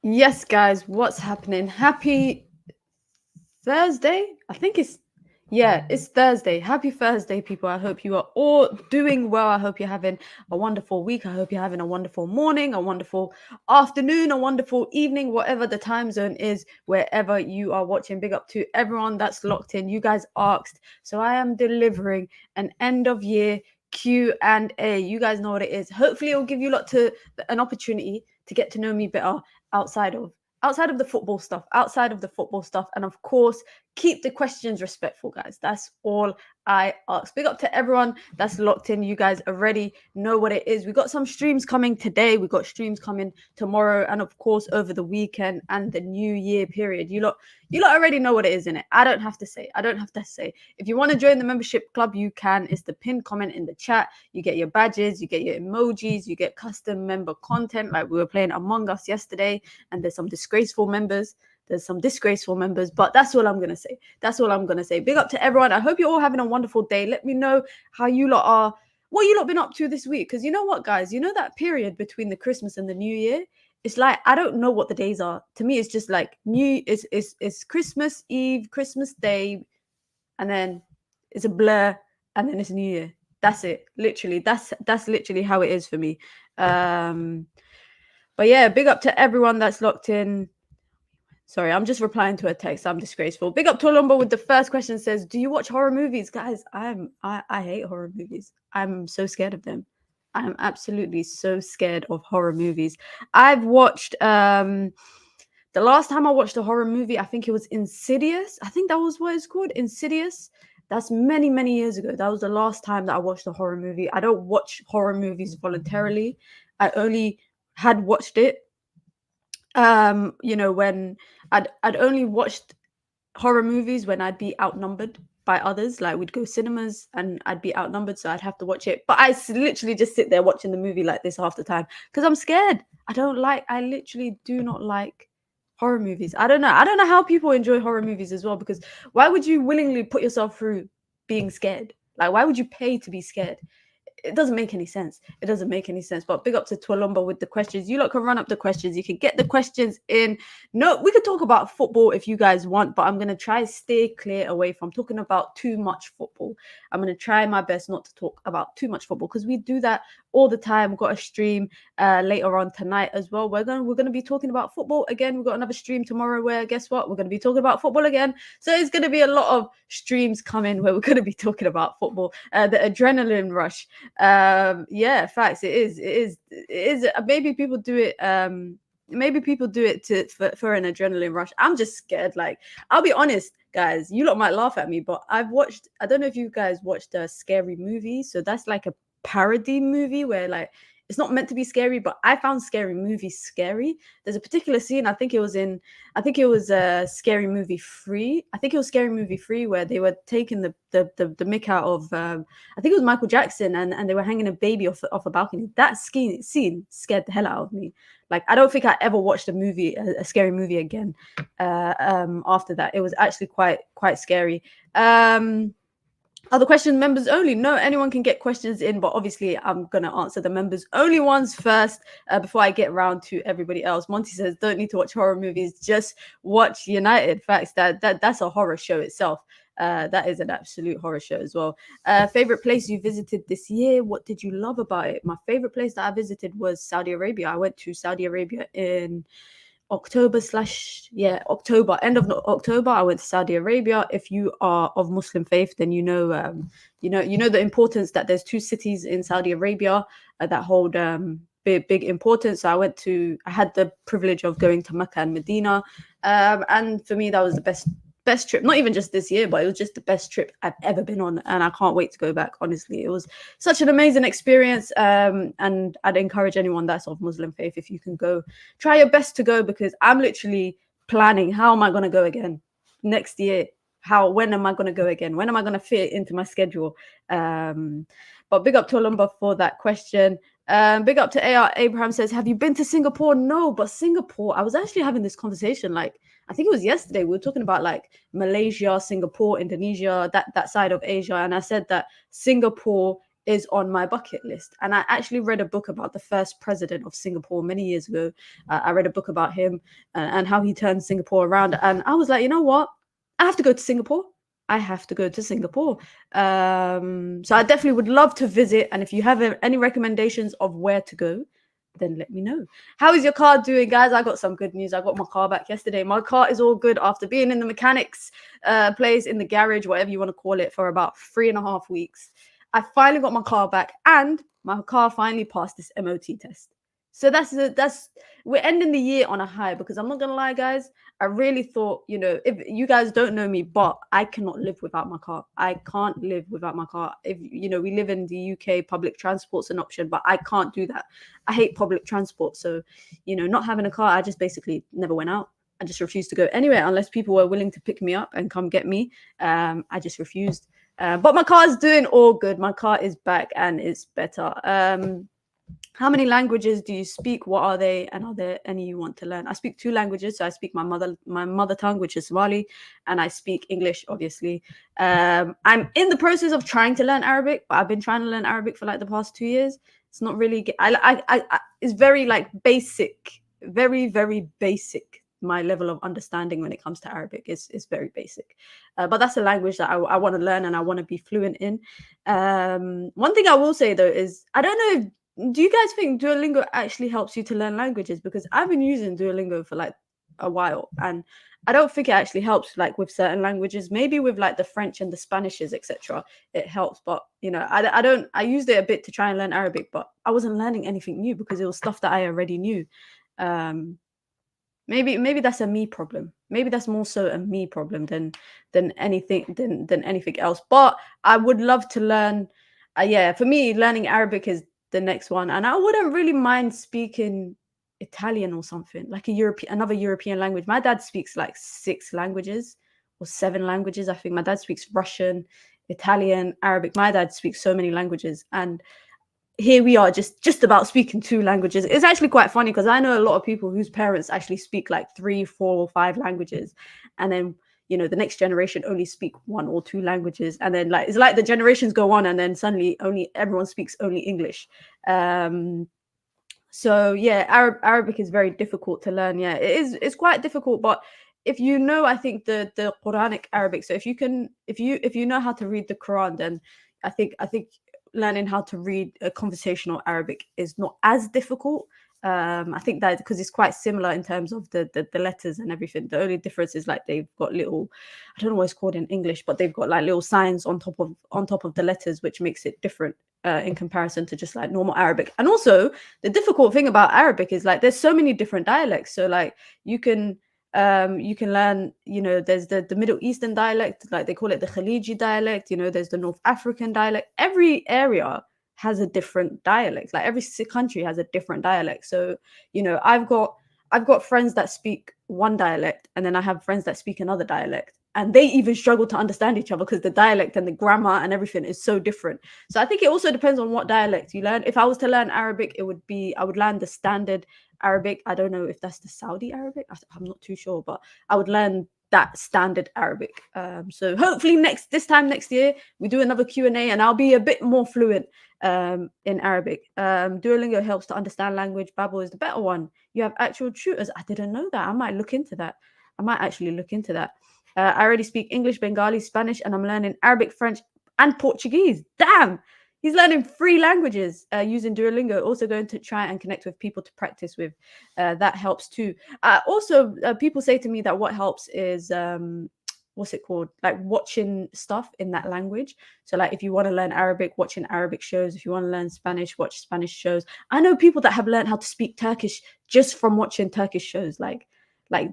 Yes, guys, what's happening? Happy Thursday? It's Thursday. Happy Thursday, people. I hope you are all doing well. I hope you're having a wonderful week. I hope you're having a wonderful morning, a wonderful afternoon, a wonderful evening, whatever the time zone is, wherever you are watching. Big up to everyone that's locked in. You guys asked, so I am delivering an end of year Q&A. You guys know what it is. Hopefully, it'll give you an opportunity to get to know me better outside of the football stuff, and of course keep the questions respectful, guys. That's all I ask. Big up to everyone that's locked in. You guys already know what it is. We got some streams coming today, we got streams coming tomorrow, and of course over the weekend and the new year period. You lot already know what it is, innit? I don't have to say. If you want to join the membership club, you can. It's the pinned comment in the chat. You get your badges, you get your emojis, you get custom member content. Like we were playing Among Us yesterday, and there's some disgraceful members, but that's all I'm gonna say. Big up to everyone. I hope you're all having a wonderful day. Let me know how you lot are, what you lot been up to this week. Because you know what, guys, you know that period between the Christmas and the New Year, it's like I don't know what the days are. To me, it's just like it's Christmas Eve, Christmas Day, and then it's a blur, and then it's New Year. That's it. Literally, that's literally how it is for me. But yeah, big up to everyone that's locked in. Sorry, I'm just replying to a text. I'm disgraceful. Big up to Olumba with the first question. Says, do you watch horror movies? Guys, I hate horror movies. I'm so scared of them. I'm absolutely so scared of horror movies. I've watched the last time I watched a horror movie, I think it was Insidious. I think that was what it's called, Insidious. That's many, many years ago. That was the last time that I watched a horror movie. I don't watch horror movies voluntarily. I only had watched it when I'd only watched horror movies when I'd be outnumbered by others. Like we'd go cinemas and I'd be outnumbered, so I'd have to watch it. But literally just sit there watching the movie like this half the time because I'm scared. I literally do not like horror movies. I don't know how people enjoy horror movies as well, because why would you willingly put yourself through being scared? Like, why would you pay to be scared? It doesn't make any sense. But big up to Twalumba with the questions. You lot can run up the questions. You can get the questions in. No, we could talk about football if you guys want, but I'm going to try to stay clear away from talking about too much football. I'm going to try my best not to talk about too much football because we do that all the time. We've got a stream later on tonight as well. We're going to be talking about football again. We've got another stream tomorrow where, guess what? We're going to be talking about football again. So it's going to be a lot of streams coming where we're going to be talking about football. The adrenaline rush. Facts. It is. Maybe people do it. Maybe people do it for an adrenaline rush. I'm just scared. Like, I'll be honest, guys. You lot might laugh at me, but I don't know if you guys watched a Scary Movie. So that's like a parody movie where like it's not meant to be scary, but I found Scary Movie scary. There's a particular scene. I think it was Scary Movie 3. I think it was Scary Movie 3 where they were taking the mick out of I think it was Michael Jackson, and they were hanging a baby off a balcony. That scene scared the hell out of me. Like, I don't think I ever watched a scary movie again after that. It was actually quite scary. Other questions, members only. No, anyone can get questions in, but obviously I'm going to answer the members only ones first before I get around to everybody else. Monty says, don't need to watch horror movies, just watch United. Facts, that's a horror show itself. That is an absolute horror show as well. Favorite place you visited this year? What did you love about it? My favorite place that I visited was Saudi Arabia. I went to Saudi Arabia in October, end of October. I went to Saudi Arabia. If you are of Muslim faith, then you know the importance that there's 2 cities in Saudi Arabia that hold big importance. So I had the privilege of going to Mecca and Medina, and for me that was the best trip, not even just this year, but it was just the best trip I've ever been on, and I can't wait to go back. Honestly, it was such an amazing experience, and I'd encourage anyone that's of Muslim faith, if you can go, try your best to go, because I'm literally planning, how am I going to go again next year? When am I going to go again? When am I going to fit it into my schedule? But big up to Olumba for that question. Big up to AR Abraham says, have you been to Singapore? No, but Singapore, I was actually having this conversation, like, I think it was yesterday. We were talking about like Malaysia, Singapore, Indonesia, that side of Asia. And I said that Singapore is on my bucket list. And I actually read a book about the first president of Singapore many years ago. I read a book about him and how he turned Singapore around. And I was like, you know what? I have to go to Singapore. I have to go to Singapore. So I definitely would love to visit. And if you have any recommendations of where to go, then let me know. How is your car doing, guys? I got some good news. I got my car back yesterday. My car is all good after being in the mechanics place, in the garage, whatever you want to call it, for about 3.5 weeks. I finally got my car back, and my car finally passed this MOT test. So that's we're ending the year on a high, because I'm not gonna lie, guys. I really thought, if you guys don't know me, but I cannot live without my car. I can't live without my car. If we live in the UK, public transport's an option, but I can't do that. I hate public transport. So, not having a car, I just basically never went out. I just refused to go anywhere unless people were willing to pick me up and come get me. I just refused. But my car is doing all good. My car is back and it's better. How many languages do you speak? What are they? And are there any you want to learn? I speak 2 languages. So I speak my mother tongue, which is Somali, and I speak English, obviously. I'm in the process of trying to learn Arabic, but I've been trying to learn Arabic for like the past 2 years. It's not really it's very like basic, very, very basic. My level of understanding when it comes to Arabic is very basic. But that's a language that I want to learn and I want to be fluent in. One thing I will say, though, is I don't know do you guys think Duolingo actually helps you to learn languages? Because I've been using Duolingo for like a while, and I don't think it actually helps like with certain languages. Maybe with like the French and the Spanishes, etc. It helps, but I used it a bit to try and learn Arabic, but I wasn't learning anything new because it was stuff that I already knew. Maybe that's a me problem. Maybe that's more so a me problem than anything else. But I would love to learn. For me, learning Arabic is the next one, and I wouldn't really mind speaking Italian or something, like another European language. My dad speaks like 6 languages or 7 languages. I think my dad speaks Russian, Italian, Arabic. My dad speaks so many languages, and here we are just about speaking 2 languages. It's actually quite funny because I know a lot of people whose parents actually speak like 3, 4, or 5 languages, and then the next generation only speak 1 or 2 languages, and then like it's like the generations go on, and then suddenly everyone speaks only English. So yeah, Arabic is very difficult to learn. Yeah, it's quite difficult, but if I think the Quranic Arabic. So if you know how to read the Quran, then I think learning how to read a conversational Arabic is not as difficult. I think that because it's quite similar in terms of the letters and everything. The only difference is like they've got little, I don't know what it's called in English, but they've got like little signs on top of the letters, which makes it different in comparison to just like normal Arabic. And also the difficult thing about Arabic is like there's so many different dialects. So like you can learn, there's the Middle Eastern dialect, like they call it the Khaliji dialect. There's the North African dialect. Every area has a different dialect. Like every country has a different dialect. So I've got friends that speak one dialect, and then I have friends that speak another dialect, and they even struggle to understand each other because the dialect and the grammar and everything is so different. So I think it also depends on what dialect you learn. If I was to learn Arabic, I would learn the standard Arabic. I don't know if that's the Saudi Arabic. I'm not too sure, but I would learn that standard Arabic. So hopefully this time next year we do another Q&A, and I'll be a bit more fluent in Arabic. Duolingo helps to understand language. Babbel is the better one. You have actual tutors. I didn't know that. I might look into that. I might actually look into that. I already speak English, Bengali, Spanish, and I'm learning Arabic, French, and Portuguese. Damn! He's learning 3 languages using Duolingo. Also going to try and connect with people to practice with. That helps too. Also, people say to me that what helps is, what's it called? Like watching stuff in that language. So like if you want to learn Arabic, watching Arabic shows. If you want to learn Spanish, watch Spanish shows. I know people that have learned how to speak Turkish just from watching Turkish shows. Like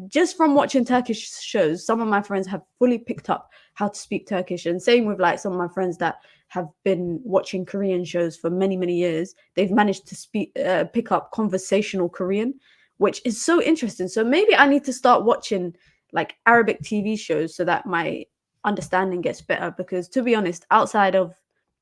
just from watching Turkish shows, some of my friends have fully picked up how to speak Turkish. And same with like some of my friends that have been watching Korean shows for many, many years. They've managed to pick up conversational Korean, which is so interesting. So maybe I need to start watching like Arabic TV shows so that my understanding gets better. Because to be honest, outside of,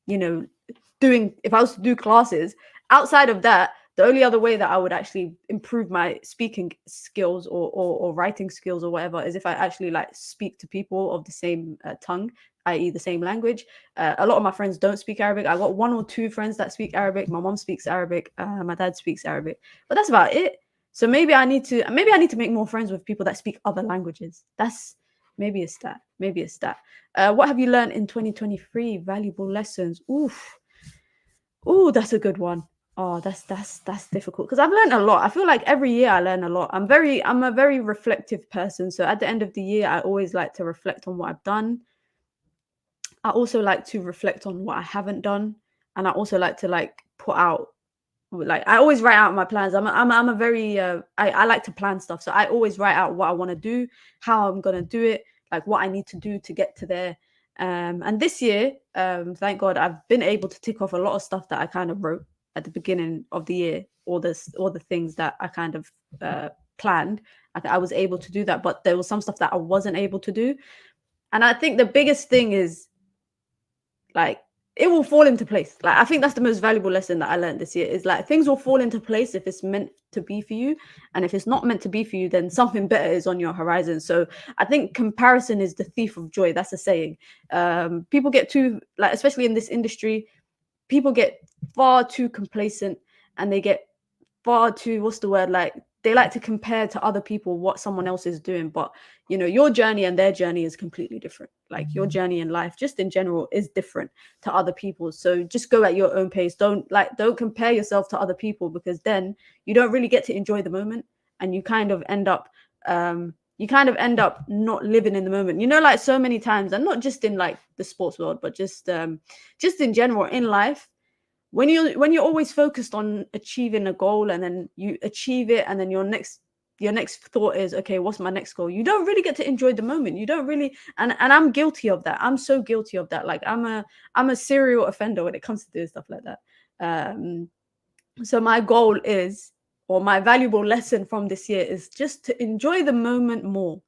if I was to do classes, outside of that, The only other way that I would actually improve my speaking skills or writing skills or whatever is if I actually like speak to people of the same tongue, i.e. the same language. A lot of my friends don't speak Arabic. I got 1 or 2 friends that speak Arabic. My mom speaks Arabic. My dad speaks Arabic, but that's about it. So maybe I need to make more friends with people that speak other languages. That's maybe it's that. Maybe it's that. What have you learned in 2023? Valuable lessons. Oof. Ooh, that's a good one. Oh, that's difficult because I've learned a lot. I feel like every year I learn a lot. I'm a very reflective person. So at the end of the year, I always like to reflect on what I've done. I also like to reflect on what I haven't done, and I also like to like put out like I always write out my plans. I'm a very I like to plan stuff. So I always write out what I want to do, how I'm gonna do it, like what I need to do to get to there. And this year, thank God, I've been able to tick off a lot of stuff that I kind of wrote at the beginning of the year, all the things that I kind of planned. I was able to do that, but there was some stuff that I wasn't able to do. And I think the biggest thing is like it will fall into place. Like I think that's the most valuable lesson that I learned this year is like things will fall into place if it's meant to be for you, and if it's not meant to be for you, then something better is on your horizon. So I think comparison is the thief of joy. That's a saying. People get too like, especially in this industry, people get far too complacent, and they get far too, what's the word, like they like to compare to other people what someone else is doing, but you know your journey and their journey is completely different. Like your journey in life just in general is different to other people's, so just go at your own pace. Don't compare yourself to other people, because then you don't really get to enjoy the moment, and you kind of end up not living in the moment, you know, like so many times, and not just in like the sports world, but just in general in life. When you're always focused on achieving a goal, and then you achieve it, and then your next thought is, okay, what's my next goal? You don't really get to enjoy the moment. You don't really, and I'm guilty of that. I'm so guilty of that. Like I'm a serial offender when it comes to doing stuff like that. So my goal is, or my valuable lesson from this year is just to enjoy the moment more.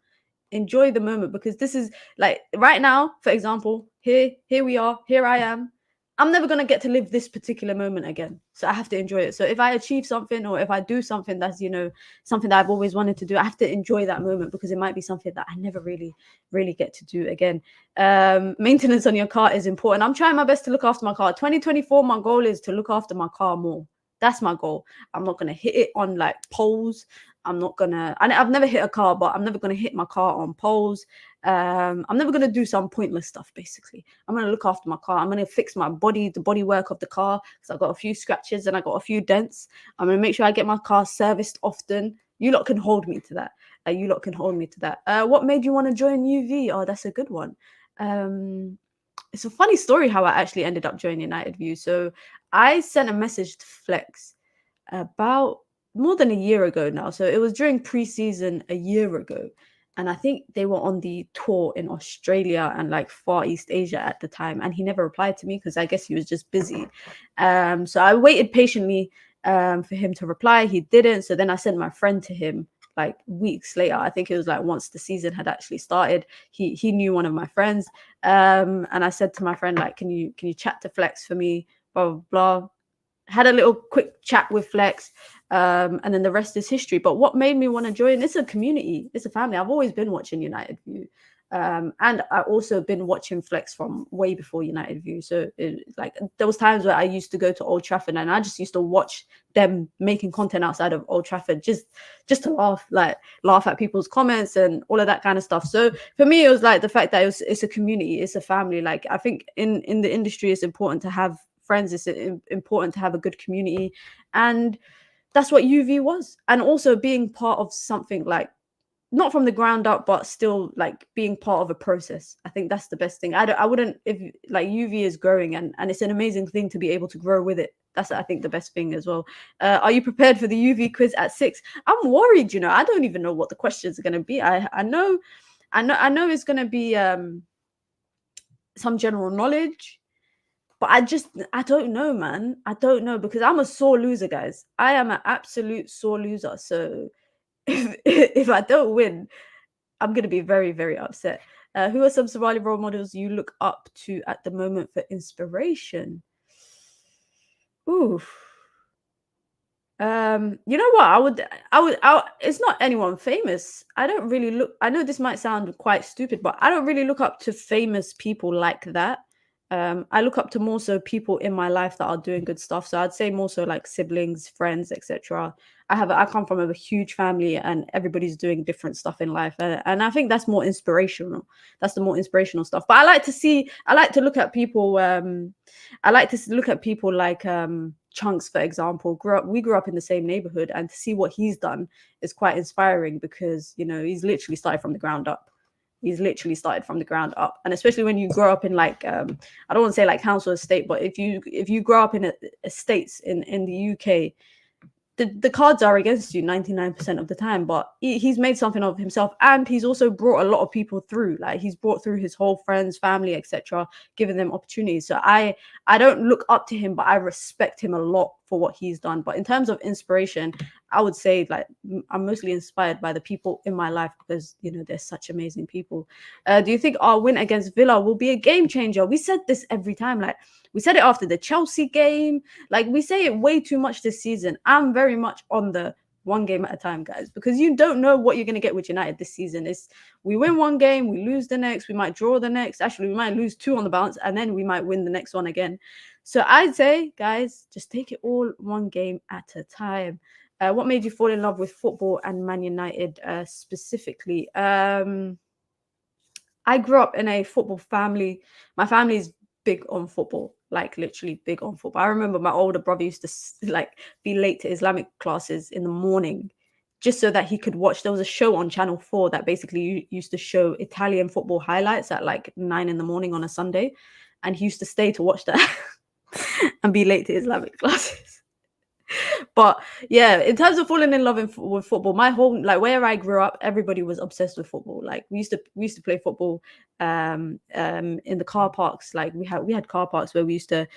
Enjoy the moment, because this is like right now, for example, here we are, here I am. I'm never going to get to live this particular moment again, so I have to enjoy it. So if I achieve something, or if I do something that's, you know, something that I've always wanted to do, I have to enjoy that moment, because it might be something that I never really get to do again. Maintenance on your car is important. I'm trying my best to look after my car. 2024, my goal is to look after my car more. That's my goal. I'm not going to hit it on like poles. I've never hit a car, but I'm never gonna hit my car on poles. I'm never gonna do some pointless stuff. Basically, I'm gonna look after my car. I'm gonna fix my body, the bodywork of the car, because I've got a few scratches and I got a few dents. I'm gonna make sure I get my car serviced often. You lot can hold me to that. What made you want to join UV? Oh, that's a good one. It's a funny story how I actually ended up joining United View. So I sent a message to Flex about more than a year ago now. So it was during pre-season a year ago. And I think they were on the tour in Australia and like Far East Asia at the time. And he never replied to me because I guess he was just busy. So I waited patiently for him to reply. He didn't. So then I sent my friend to him like weeks later. I think it was like once the season had actually started. He knew one of my friends. And I said to my friend, like, can you chat to Flex for me? Blah, blah, blah. Had a little quick chat with Flex, and then the rest is history. But what made me want to join? It's a community, it's a family. I've always been watching United View, and I also been watching Flex from way before United View. So like there was times where I used to go to Old Trafford and I just used to watch them making content outside of Old Trafford, just to laugh at people's comments and all of that kind of stuff. So for me, it was like the fact that it's a community, it's a family. Like I think in the industry, it's important to have friends. It's important to have a good community, and that's what UV was. And also being part of something, like not from the ground up, but still like being part of a process. I think that's the best thing. I wouldn't, if like UV is growing, and it's an amazing thing to be able to grow with it. That's, I think, the best thing as well. Are you prepared for the UV quiz at 6? I'm worried, you know. I don't even know what the questions are going to be. I know it's going to be some general knowledge. But I don't know, man. I don't know, because I'm a sore loser, guys. I am an absolute sore loser. So if I don't win, I'm going to be very, very upset. Who are some Somali role models you look up to at the moment for inspiration? Ooh. You know what? It's not anyone famous. I don't really look. I know this might sound quite stupid, but I don't really look up to famous people like that. I look up to more so people in my life that are doing good stuff. So I'd say more so like siblings, friends, etc. I come from a huge family, and everybody's doing different stuff in life, and I think that's more inspirational. That's the more inspirational stuff. But I like to look at people. I like to look at people like Chunks, for example. We grew up in the same neighborhood, and to see what he's done is quite inspiring because he's literally started from the ground up. He's literally started from the ground up, and especially when you grow up in like I don't want to say like council estate, but if you grow up in estates in the UK, the cards are against you 99% of the time, but he's made something of himself, and he's also brought a lot of people through. Like he's brought through his whole friends, family, etc., giving them opportunities. So I don't look up to him, but I respect him a lot for what he's done. But in terms of inspiration, I would say like I'm mostly inspired by the people in my life because they're such amazing people. Do you think our win against Villa will be a game changer? We said this every time. Like we said it after the Chelsea game. Like we say it way too much this season. I'm very much on the one game at a time, guys, because you don't know what you're going to get with United this season. We win one game, we lose the next, we might draw the next. Actually, we might lose two on the bounce, and then we might win the next one again. So I'd say, guys, just take it all one game at a time. What made you fall in love with football and Man United specifically? I grew up in a football family. My family is big on football, like literally big on football. I remember my older brother used to like be late to Islamic classes in the morning just so that he could watch. There was a show on Channel 4 that basically used to show Italian football highlights at like 9 in the morning on a Sunday. And he used to stay to watch that and be late to Islamic classes. But yeah, in terms of falling in love with football, my whole like where I grew up, everybody was obsessed with football. Like we used to play football in the car parks. Like we had car parks where we used to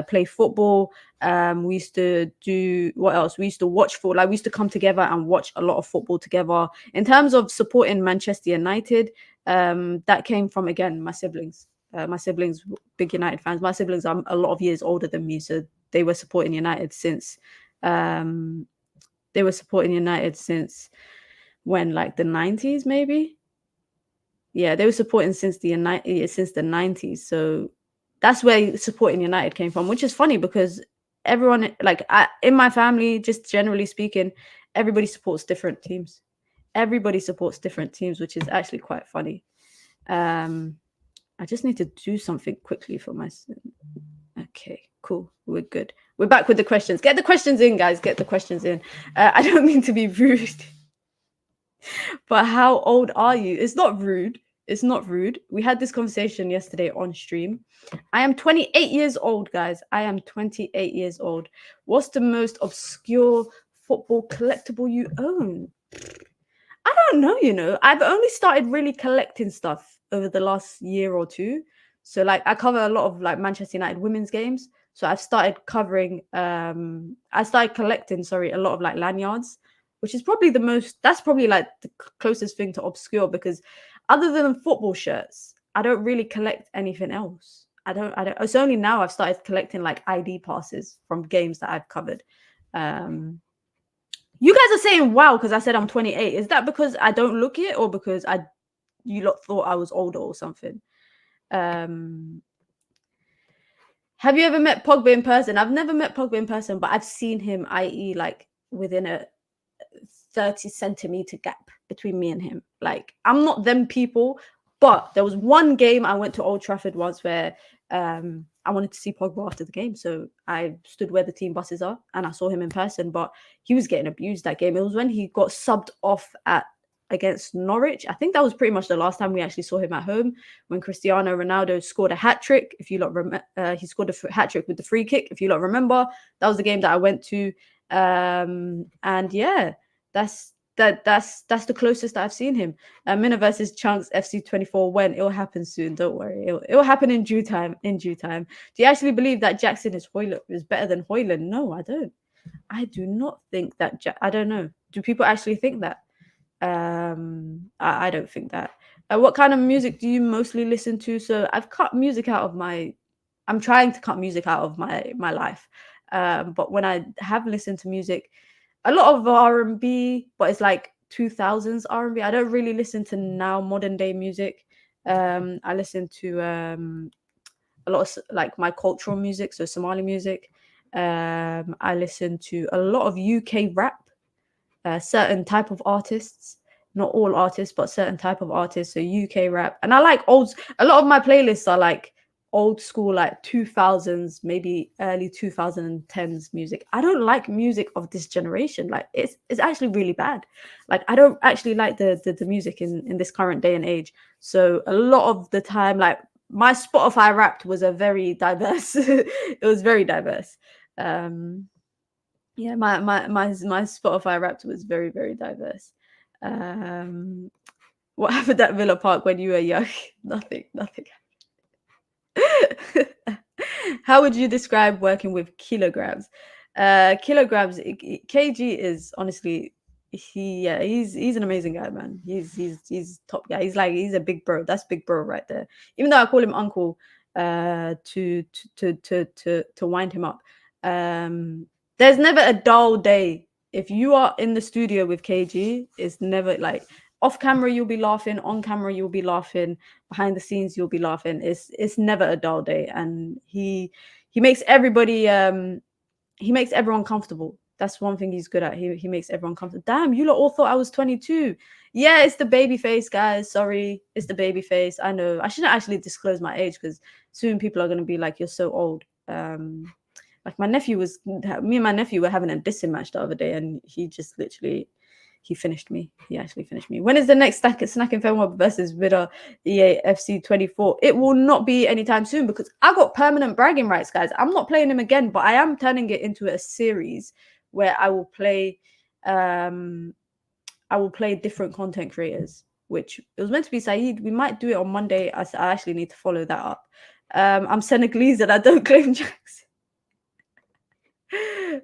play football. We used to do what else? We used to watch football. Like we used to come together and watch a lot of football together. In terms of supporting Manchester United, that came from again my siblings. My siblings, big United fans. My siblings are a lot of years older than me, so they were supporting United since when, like the 90s, maybe. Yeah, they were supporting since the 90s. So that's where supporting United came from, which is funny because everyone, like in my family, just generally speaking, everybody supports different teams. Everybody supports different teams, which is actually quite funny. I just need to do something quickly for myself. Okay, cool. We're good. We're back with the questions. Get the questions in, guys. Get the questions in. I don't mean to be rude, but how old are you? It's not rude. It's not rude. We had this conversation yesterday on stream. I am 28 years old, guys. I am 28 years old. What's the most obscure football collectible you own? I don't know, I've only started really collecting stuff over the last year or two. So like I cover a lot of like Manchester United women's games. So I started collecting, a lot of like lanyards, which is probably that's probably like the closest thing to obscure because other than football shirts, I don't really collect anything else. I don't it's only now I've started collecting like ID passes from games that I've covered. You guys are saying wow because I said I'm 28. Is that because I don't look it or because you lot thought I was older or something? Have you ever met Pogba in person? I've never met Pogba in person, but I've seen him, i.e. like within a 30 centimeter gap between me and him. Like I'm not them people, but there was one game I went to Old Trafford once where I wanted to see Pogba after the game. So I stood where the team buses are and I saw him in person, but he was getting abused that game. It was when he got subbed off against Norwich. I think that was pretty much the last time we actually saw him at home when Cristiano Ronaldo scored a hat-trick. If you lot remember, he scored a hat-trick with the free kick. If you lot remember, that was the game that I went to. And yeah, that's the closest that I've seen him. Mina versus Chunks FC24 when it'll happen soon. Don't worry, it'll happen in due time. In due time. Do you actually believe that Jackson is better than Højlund? No, I don't. I do not think that. I don't know. Do people actually think that? I don't think that. What kind of music do you mostly listen to? So I've cut music out of my. I'm trying to cut music out of my life. But when I have listened to music, a lot of R&B, but it's like 2000s R&B. I don't really listen to now modern day music. I listen to a lot of like my cultural music, so Somali music. I listen to a lot of UK rap, certain type of artists, not all artists, but certain type of artists. So UK rap, and I like old. A lot of my playlists are like old school, like 2000s, maybe early 2010s music. I don't like music of this generation. Like it's actually really bad. Like I don't actually like the music in this current day and age. So a lot of the time, like my Spotify Wrapped was a very diverse. It was very diverse. Um, yeah, my Spotify Wrapped was very, very diverse. Um, what happened at Villa Park when you were young? Nothing, nothing. How would you describe working with kilograms? Kilograms, KG is honestly he's an amazing guy, man. He's top guy. He's a big bro. That's big bro right there. Even though I call him uncle, to wind him up. There's never a dull day. If you are in the studio with KG, it's never like off camera you'll be laughing, on camera you'll be laughing, behind the scenes you'll be laughing. It's never a dull day, and he makes everybody he makes everyone comfortable. That's one thing he's good at. He makes everyone comfortable. Damn, you lot all thought I was 22. Yeah, it's the baby face, guys. Sorry, it's the baby face. I know. I shouldn't actually disclose my age because soon people are gonna be like, "You're so old." Like me and my nephew were having a dissing match the other day, and he just literally he finished me. He actually finished me. When is the next Snack and Film versus Vidar EAFC 24? It will not be anytime soon because I got permanent bragging rights, guys. I'm not playing him again, but I am turning it into a series where I will play different content creators, which it was meant to be Saeed. We might do it on Monday. I actually need to follow that up. I'm Senegalese and I don't claim Jackson.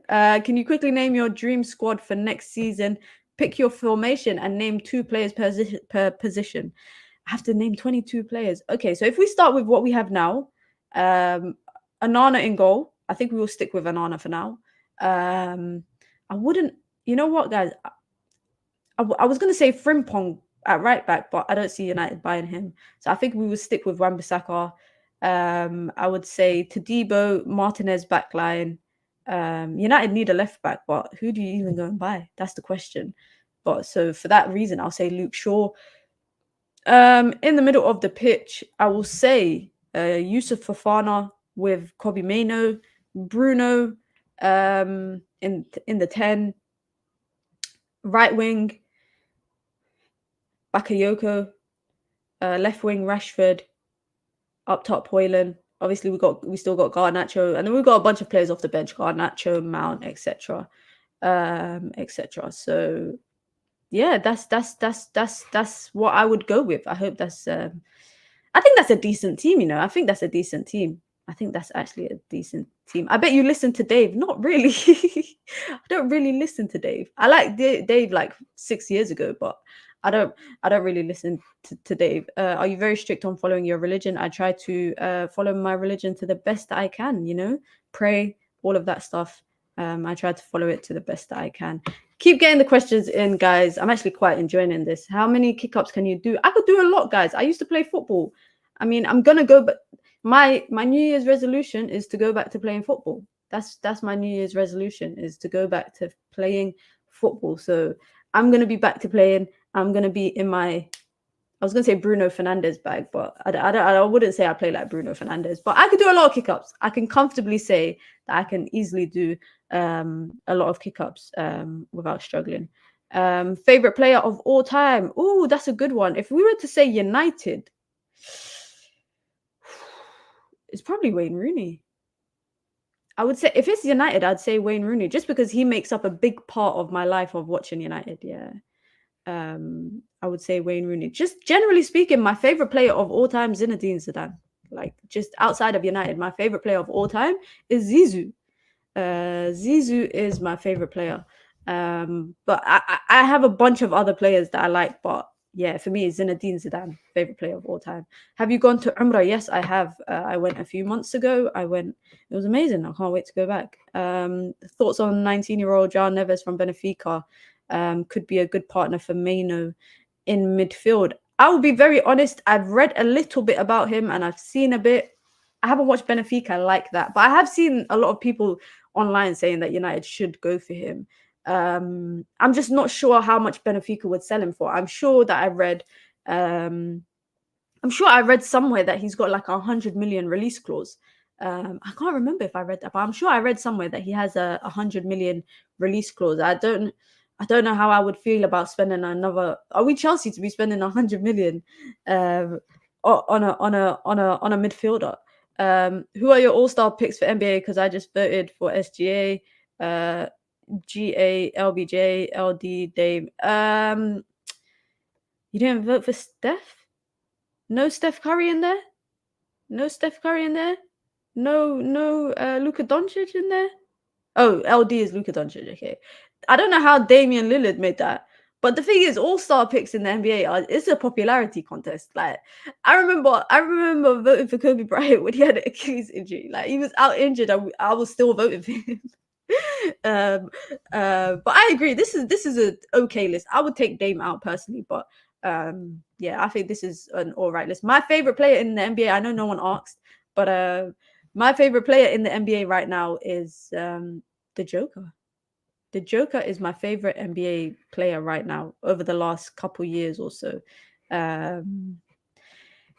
Can you quickly name your dream squad for next season? Pick your formation and name 2 players per position. I have to name 22 players. Okay, so if we start with what we have now, Anana in goal. I think we will stick with Anana for now. I wouldn't, you know what, guys? I was going to say Frimpong at right back, but I don't see United buying him. So I think we will stick with Wan-Bissaka. I would say Todibo, Martinez backline. United need a left back, but who do you even go and buy? That's the question. But so for that reason, I'll say Luke Shaw. In the middle of the pitch, I will say Yusuf Fofana with Kobe Maino, Bruno in the 10, right wing Bakayoko, left wing Rashford, up top Hoyland. Obviously, we still got Garnacho, and then we've got a bunch of players off the bench: Garnacho, Mount, etc., etc. So, yeah, that's what I would go with. I hope that's. I think that's a decent team. You know, I think that's a decent team. I think that's actually a decent team. I bet you listen to Dave. Not really. I don't really listen to Dave. I like Dave like 6 years ago, but I don't really listen to Dave. Are you very strict on following your religion? I try to follow my religion to the best that I can, you know, pray, all of that stuff. I try to follow it to the best that I can. Keep getting the questions in, guys. I'm actually quite enjoying this. How many kick-ups can you do? I could do a lot, guys. I used to play football. I mean, I'm gonna go, but my New Year's resolution is to go back to playing football. That's my New Year's resolution, is to go back to playing football. So I'm gonna be back to playing. I'm gonna be in my, I was gonna say Bruno Fernandes bag, but I wouldn't say I play like Bruno Fernandes. But I could do a lot of kick-ups. I can comfortably say that I can easily do a lot of kick-ups without struggling. Favorite player of all time? Oh, that's a good one. If we were to say United, it's probably Wayne Rooney. I would say if it's United, I'd say Wayne Rooney, just because he makes up a big part of my life of watching United. Yeah. I would say Wayne Rooney. Just generally speaking, my favorite player of all time, Zinedine Zidane. Like just outside of United, my favorite player of all time is Zizou. Zizou is my favorite player. But I have a bunch of other players that I like, but yeah, for me, Zinedine Zidane, favorite player of all time. Have you gone to Umrah? Yes, I have. I went a few months ago. I went. It was amazing. I can't wait to go back. Thoughts on 19-year-old João Neves from Benfica? Could be a good partner for Maino in midfield. I will be very honest. I've read a little bit about him and I've seen a bit. I haven't watched Benfica like that, but I have seen a lot of people online saying that United should go for him. I'm just not sure how much Benfica would sell him for. I'm sure that I'm sure I read somewhere that he's got like 100 million release clause. I can't remember if I read that, but I'm sure I read somewhere that he has a 100 million release clause. I don't know how I would feel about spending another. Are we Chelsea to be spending 100 million on a midfielder? Who are your all-star picks for NBA? Because I just voted for SGA, GA, LBJ, LD, Dame. You didn't vote for Steph? No Steph Curry in there? No Steph Curry in there? No Luka Doncic in there? Oh, LD is Luka Doncic. Okay. I don't know how Damian Lillard made that. But the thing is, all-star picks in the NBA it's a popularity contest. Like, I remember voting for Kobe Bryant when he had an Achilles injury. Like, he was out injured. I was still voting for him. But I agree. This is a okay list. I would take Dame out personally, but yeah, I think this is an all right list. My favorite player in the NBA. I know no one asked, but my favorite player in the NBA right now is the Joker. The Joker is my favorite NBA player right now over the last couple years or so.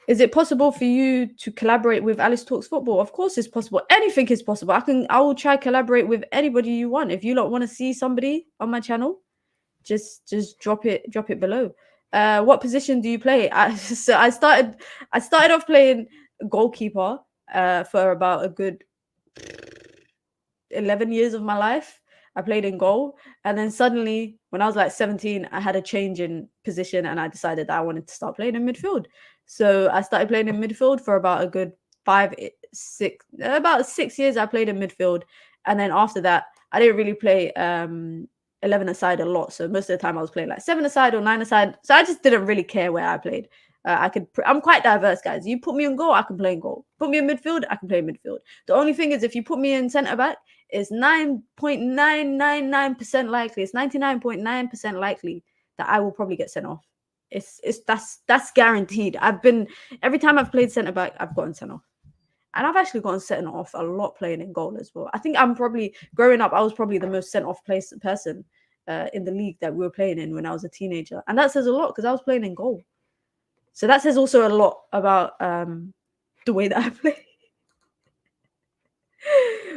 Is it possible for you to collaborate with Alice Talks Football? Of course, it's possible. Anything is possible. I will try collaborate with anybody you want. If you don't want to see somebody on my channel, just drop it below. What position do you play? So I started off playing goalkeeper for about a good 11 years of my life. I played in goal, and then suddenly when I was like 17, I had a change in position and I decided that I wanted to start playing in midfield. So I started playing in midfield for about a good about 6 years. I played in midfield, and then after that I didn't really play 11 aside a lot. So most of the time I was playing like 7 aside or 9 aside. So I just didn't really care where I played. I'm quite diverse, guys. You put me in goal, I can play in goal. Put me in midfield, I can play in midfield. The only thing is, if you put me in centre back, it's 9.999% likely. It's 99.9% likely that I will probably get sent off. That's guaranteed. Every time I've played centre back, I've gotten sent off. And I've actually gotten sent off a lot playing in goal as well. I think I'm probably, growing up, I was probably the most sent off person in the league that we were playing in when I was a teenager. And that says a lot because I was playing in goal. So that says also a lot about the way that I play.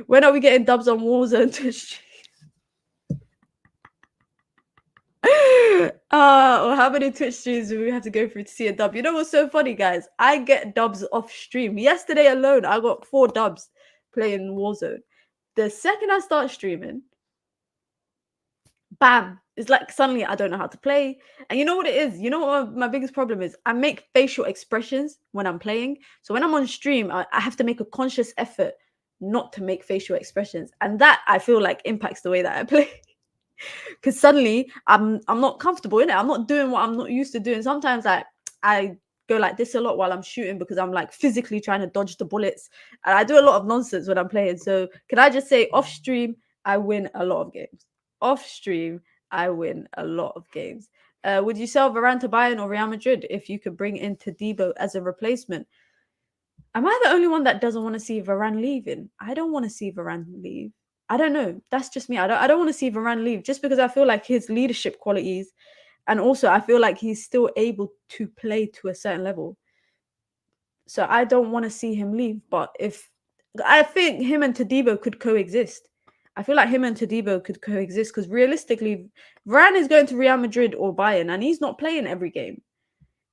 When are we getting dubs on Warzone Twitch? Or how many Twitch streams do we have to go through to see a dub? You know what's so funny, guys? I get dubs off stream. Yesterday alone, I got 4 dubs playing Warzone. The second I start streaming, bam, it's like suddenly I don't know how to play. And you know what it is? You know what my biggest problem is? I make facial expressions when I'm playing. So when I'm on stream, I have to make a conscious effort not to make facial expressions. And that, I feel like, impacts the way that I play. Because suddenly I'm not comfortable in it. I'm not doing what I'm not used to doing. Sometimes I go like this a lot while I'm shooting because I'm like physically trying to dodge the bullets. And I do a lot of nonsense when I'm playing. So can I just say, off stream, I win a lot of games. Off stream, I win a lot of games. Would you sell Varane to Bayern or Real Madrid if you could bring in Todibo as a replacement? Am I the only one that doesn't want to see Varane leaving? I don't want to see Varane leave. I don't know. That's just me. I don't want to see Varane leave just because I feel like his leadership qualities, and also I feel like he's still able to play to a certain level. So I don't want to see him leave. But I think him and Todibo could coexist. I feel like him and Todibo could coexist because realistically, Varane is going to Real Madrid or Bayern, and he's not playing every game.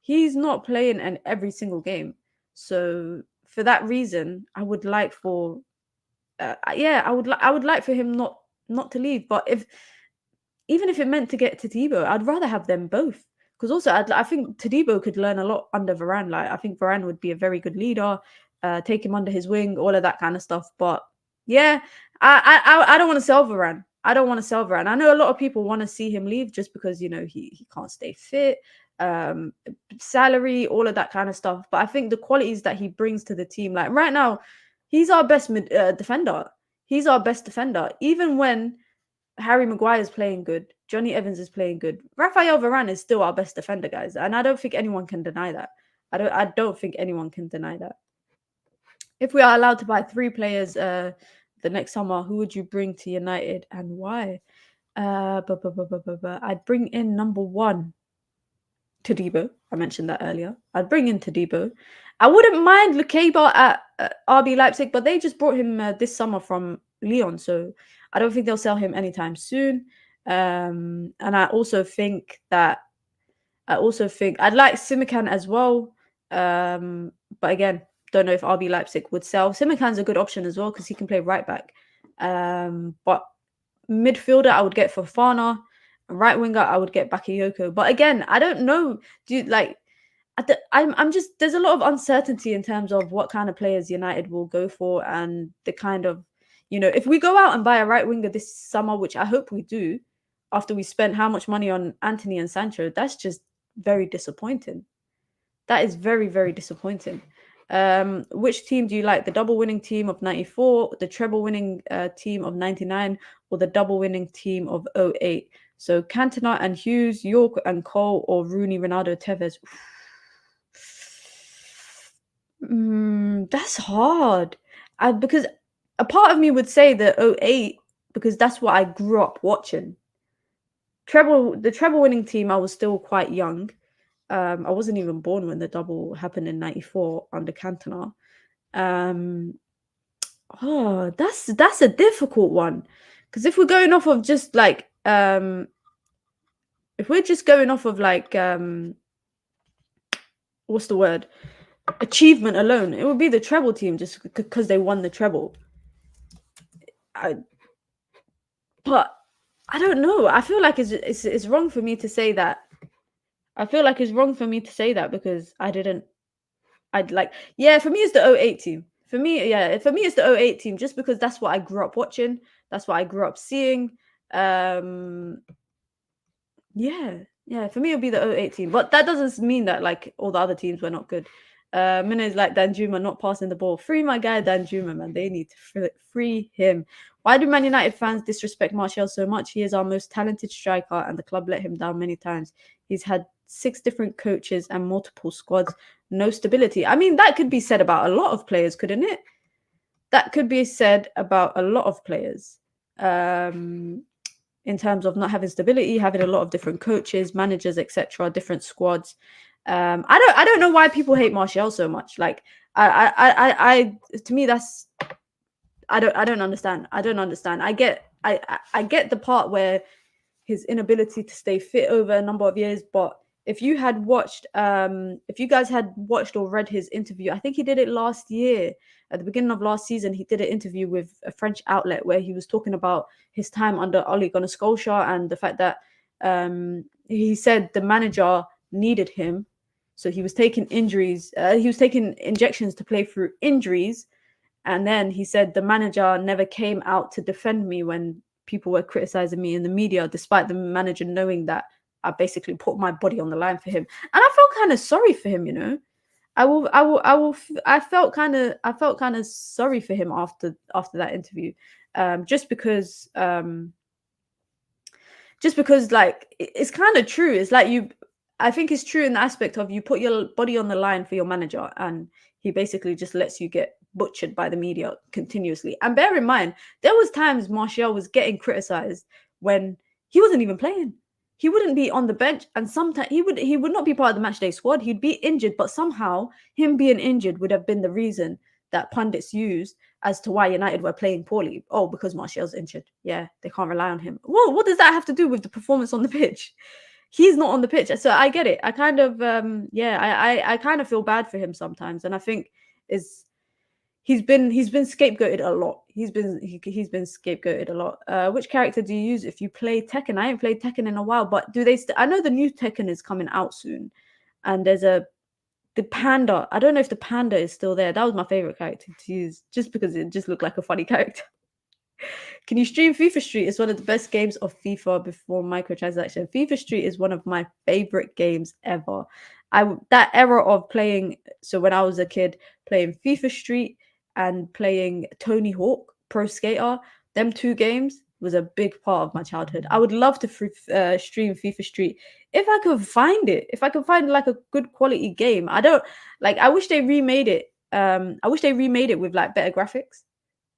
He's not playing in every single game. So for that reason, I would like for I would like for him not to leave. But even if it meant to get Todibo, I'd rather have them both. Because also, I think Todibo could learn a lot under Varane. Like, I think Varane would be a very good leader, take him under his wing, all of that kind of stuff. But yeah, I don't want to sell Varane. I don't want to sell Varane. I know a lot of people want to see him leave just because, you know, he can't stay fit. um, salary, all of that kind of stuff. But I think the qualities that he brings to the team, like right now, he's our best defender. He's our best defender. Even when Harry Maguire is playing good, Johnny Evans is playing good, Raphael Varane is still our best defender, guys, and I don't think anyone can deny that. I don't think anyone can deny that. If we are allowed to buy 3 players the next summer, who would you bring to United and why? I'd bring in number 1, Todibo. I mentioned that earlier. I'd bring in Todibo. I wouldn't mind Lukeba at RB Leipzig, but they just brought him this summer from Lyon, so I don't think they'll sell him anytime soon. And I also think I'd like Simikan as well. But again, don't know if RB Leipzig would sell. Simikan's a good option as well because he can play right back. But midfielder, I would get Fofana. Right winger, I would get Bakayoko. But again, I don't know. I'm just, there's a lot of uncertainty in terms of what kind of players United will go for and the kind of, if we go out and buy a right winger this summer, which I hope we do, after we spent how much money on Anthony and Sancho, that's just very disappointing. That is very, very disappointing. Which team do you like? The double winning team of 94, the treble winning team of 99, or the double winning team of 08? So Cantona and Hughes, York and Cole, or Rooney, Ronaldo, Tevez. That's hard. Because a part of me would say the 08 because that's what I grew up watching. The treble winning team, I was still quite young. I wasn't even born when the double happened in 94 under Cantona. That's a difficult one. Because if we're going off of just like if we're just going off of like what's the word? Achievement alone, it would be the treble team just because they won the treble. But I don't know. I feel like it's wrong for me to say that. I feel like it's wrong for me to say that because for me it's the 08 team. For me it's the 08 team just because that's what I grew up watching. That's what I grew up seeing. For me it'll be the 08 team. But that doesn't mean that like all the other teams were not good. Mina is like Danjuma not passing the ball. Free my guy Danjuma, man. They need to free him. Why do Man United fans disrespect Martial so much? He is our most talented striker and the club let him down many times. He's had 6 different coaches and multiple squads. No stability. I mean, that could be said about a lot of players, couldn't it? That could be said about a lot of players. In terms of not having stability, having a lot of different coaches, managers, etc., different squads. I don't know why people hate Martial so much. Like to me that's I don't understand. I don't understand. I get the part where his inability to stay fit over a number of years, but if you guys had watched or read his interview, I think he did it last year at the beginning of last season. He did an interview with a French outlet where he was talking about his time under Ole Gunnar Solskjaer and the fact that he said the manager needed him, so he was taking injuries. He was taking injections to play through injuries, and then he said the manager never came out to defend me when people were criticizing me in the media, despite the manager knowing that I basically put my body on the line for him. And I felt kind of sorry for him, I felt kind of sorry for him after that interview, just because like it's kind of true. It's like I think it's true in the aspect of you put your body on the line for your manager and he basically just lets you get butchered by the media continuously. And bear in mind, there was times Martial was getting criticized when he wasn't even playing. He wouldn't be on the bench, and sometimes he would not be part of the matchday squad. He'd be injured, but somehow him being injured would have been the reason that pundits used as to why United were playing poorly. Oh, because Martial's injured. Yeah, they can't rely on him. Well, what does that have to do with the performance on the pitch? He's not on the pitch, so I get it. I kind of I kind of feel bad for him sometimes, and I think he's been scapegoated a lot. He's been scapegoated a lot. Which character do you use if you play Tekken? I ain't played Tekken in a while, but do they? I know the new Tekken is coming out soon, and there's the panda. I don't know if the panda is still there. That was my favorite character to use, just because it just looked like a funny character. Can you stream FIFA Street? It's one of the best games of FIFA before microtransaction. FIFA Street is one of my favorite games ever. That era of playing. So when I was a kid, playing FIFA Street and playing Tony Hawk Pro Skater, them two games was a big part of my childhood. I would love to stream FIFA Street if I could find it. If I could find like a good quality game. I don't like. I wish they remade it. I wish they remade it with like better graphics.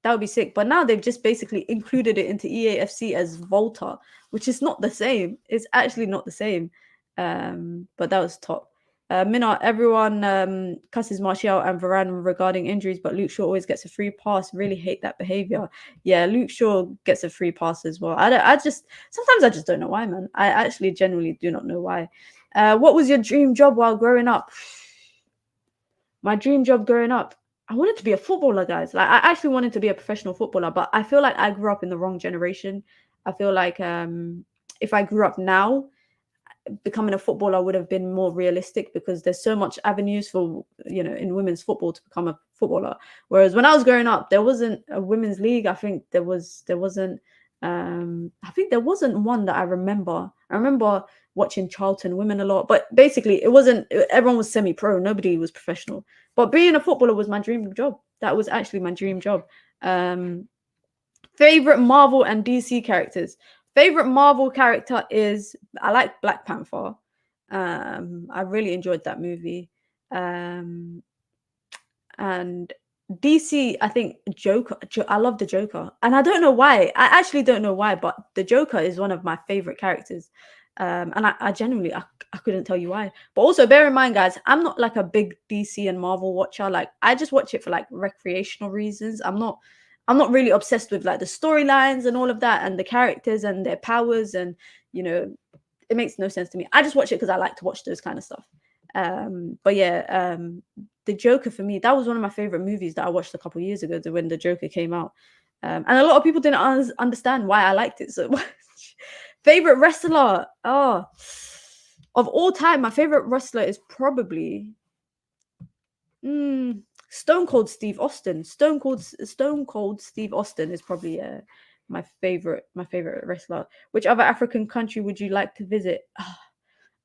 That would be sick. But now they've just basically included it into EAFC as Volta, which is not the same. It's actually not the same. But that was top. Mina, everyone cusses Martial and Varane regarding injuries, but Luke Shaw always gets a free pass. Really hate that behavior. Yeah, Luke Shaw gets a free pass as well. Sometimes I just don't know why, man. I actually genuinely do not know why. What was your dream job while growing up? My dream job growing up, I wanted to be a footballer, guys. Like I actually wanted to be a professional footballer, but I feel like I grew up in the wrong generation. I feel like if I grew up now, becoming a footballer would have been more realistic because there's so much avenues for in women's football to become a footballer. Whereas when I was growing up, there wasn't a women's league. I think there wasn't one that I remember. I remember watching Charlton Women a lot, but basically it wasn't. Everyone was semi-pro. Nobody was professional. But being a footballer was my dream job. That was actually my dream job. Favorite Marvel and DC characters. Favorite Marvel character is I like Black Panther. I really enjoyed that movie. And DC, I think Joker. I love the Joker, and I don't know why. I actually don't know why, but the Joker is one of my favorite characters. And I genuinely I couldn't tell you why. But also bear in mind, guys, I'm not like a big DC and Marvel watcher. Like I just watch it for like recreational reasons. I'm not really obsessed with like the storylines and all of that and the characters and their powers, and it makes no sense to me. I just watch it because I like to watch those kind of stuff. But yeah, the Joker for me, that was one of my favorite movies that I watched a couple of years ago when the Joker came out. And a lot of people didn't understand why I liked it so much. Favorite wrestler? Oh, of all time, my favorite wrestler is probably Stone Cold Steve Austin. Stone Cold Steve Austin is probably my favorite wrestler. Which other African country would you like to visit?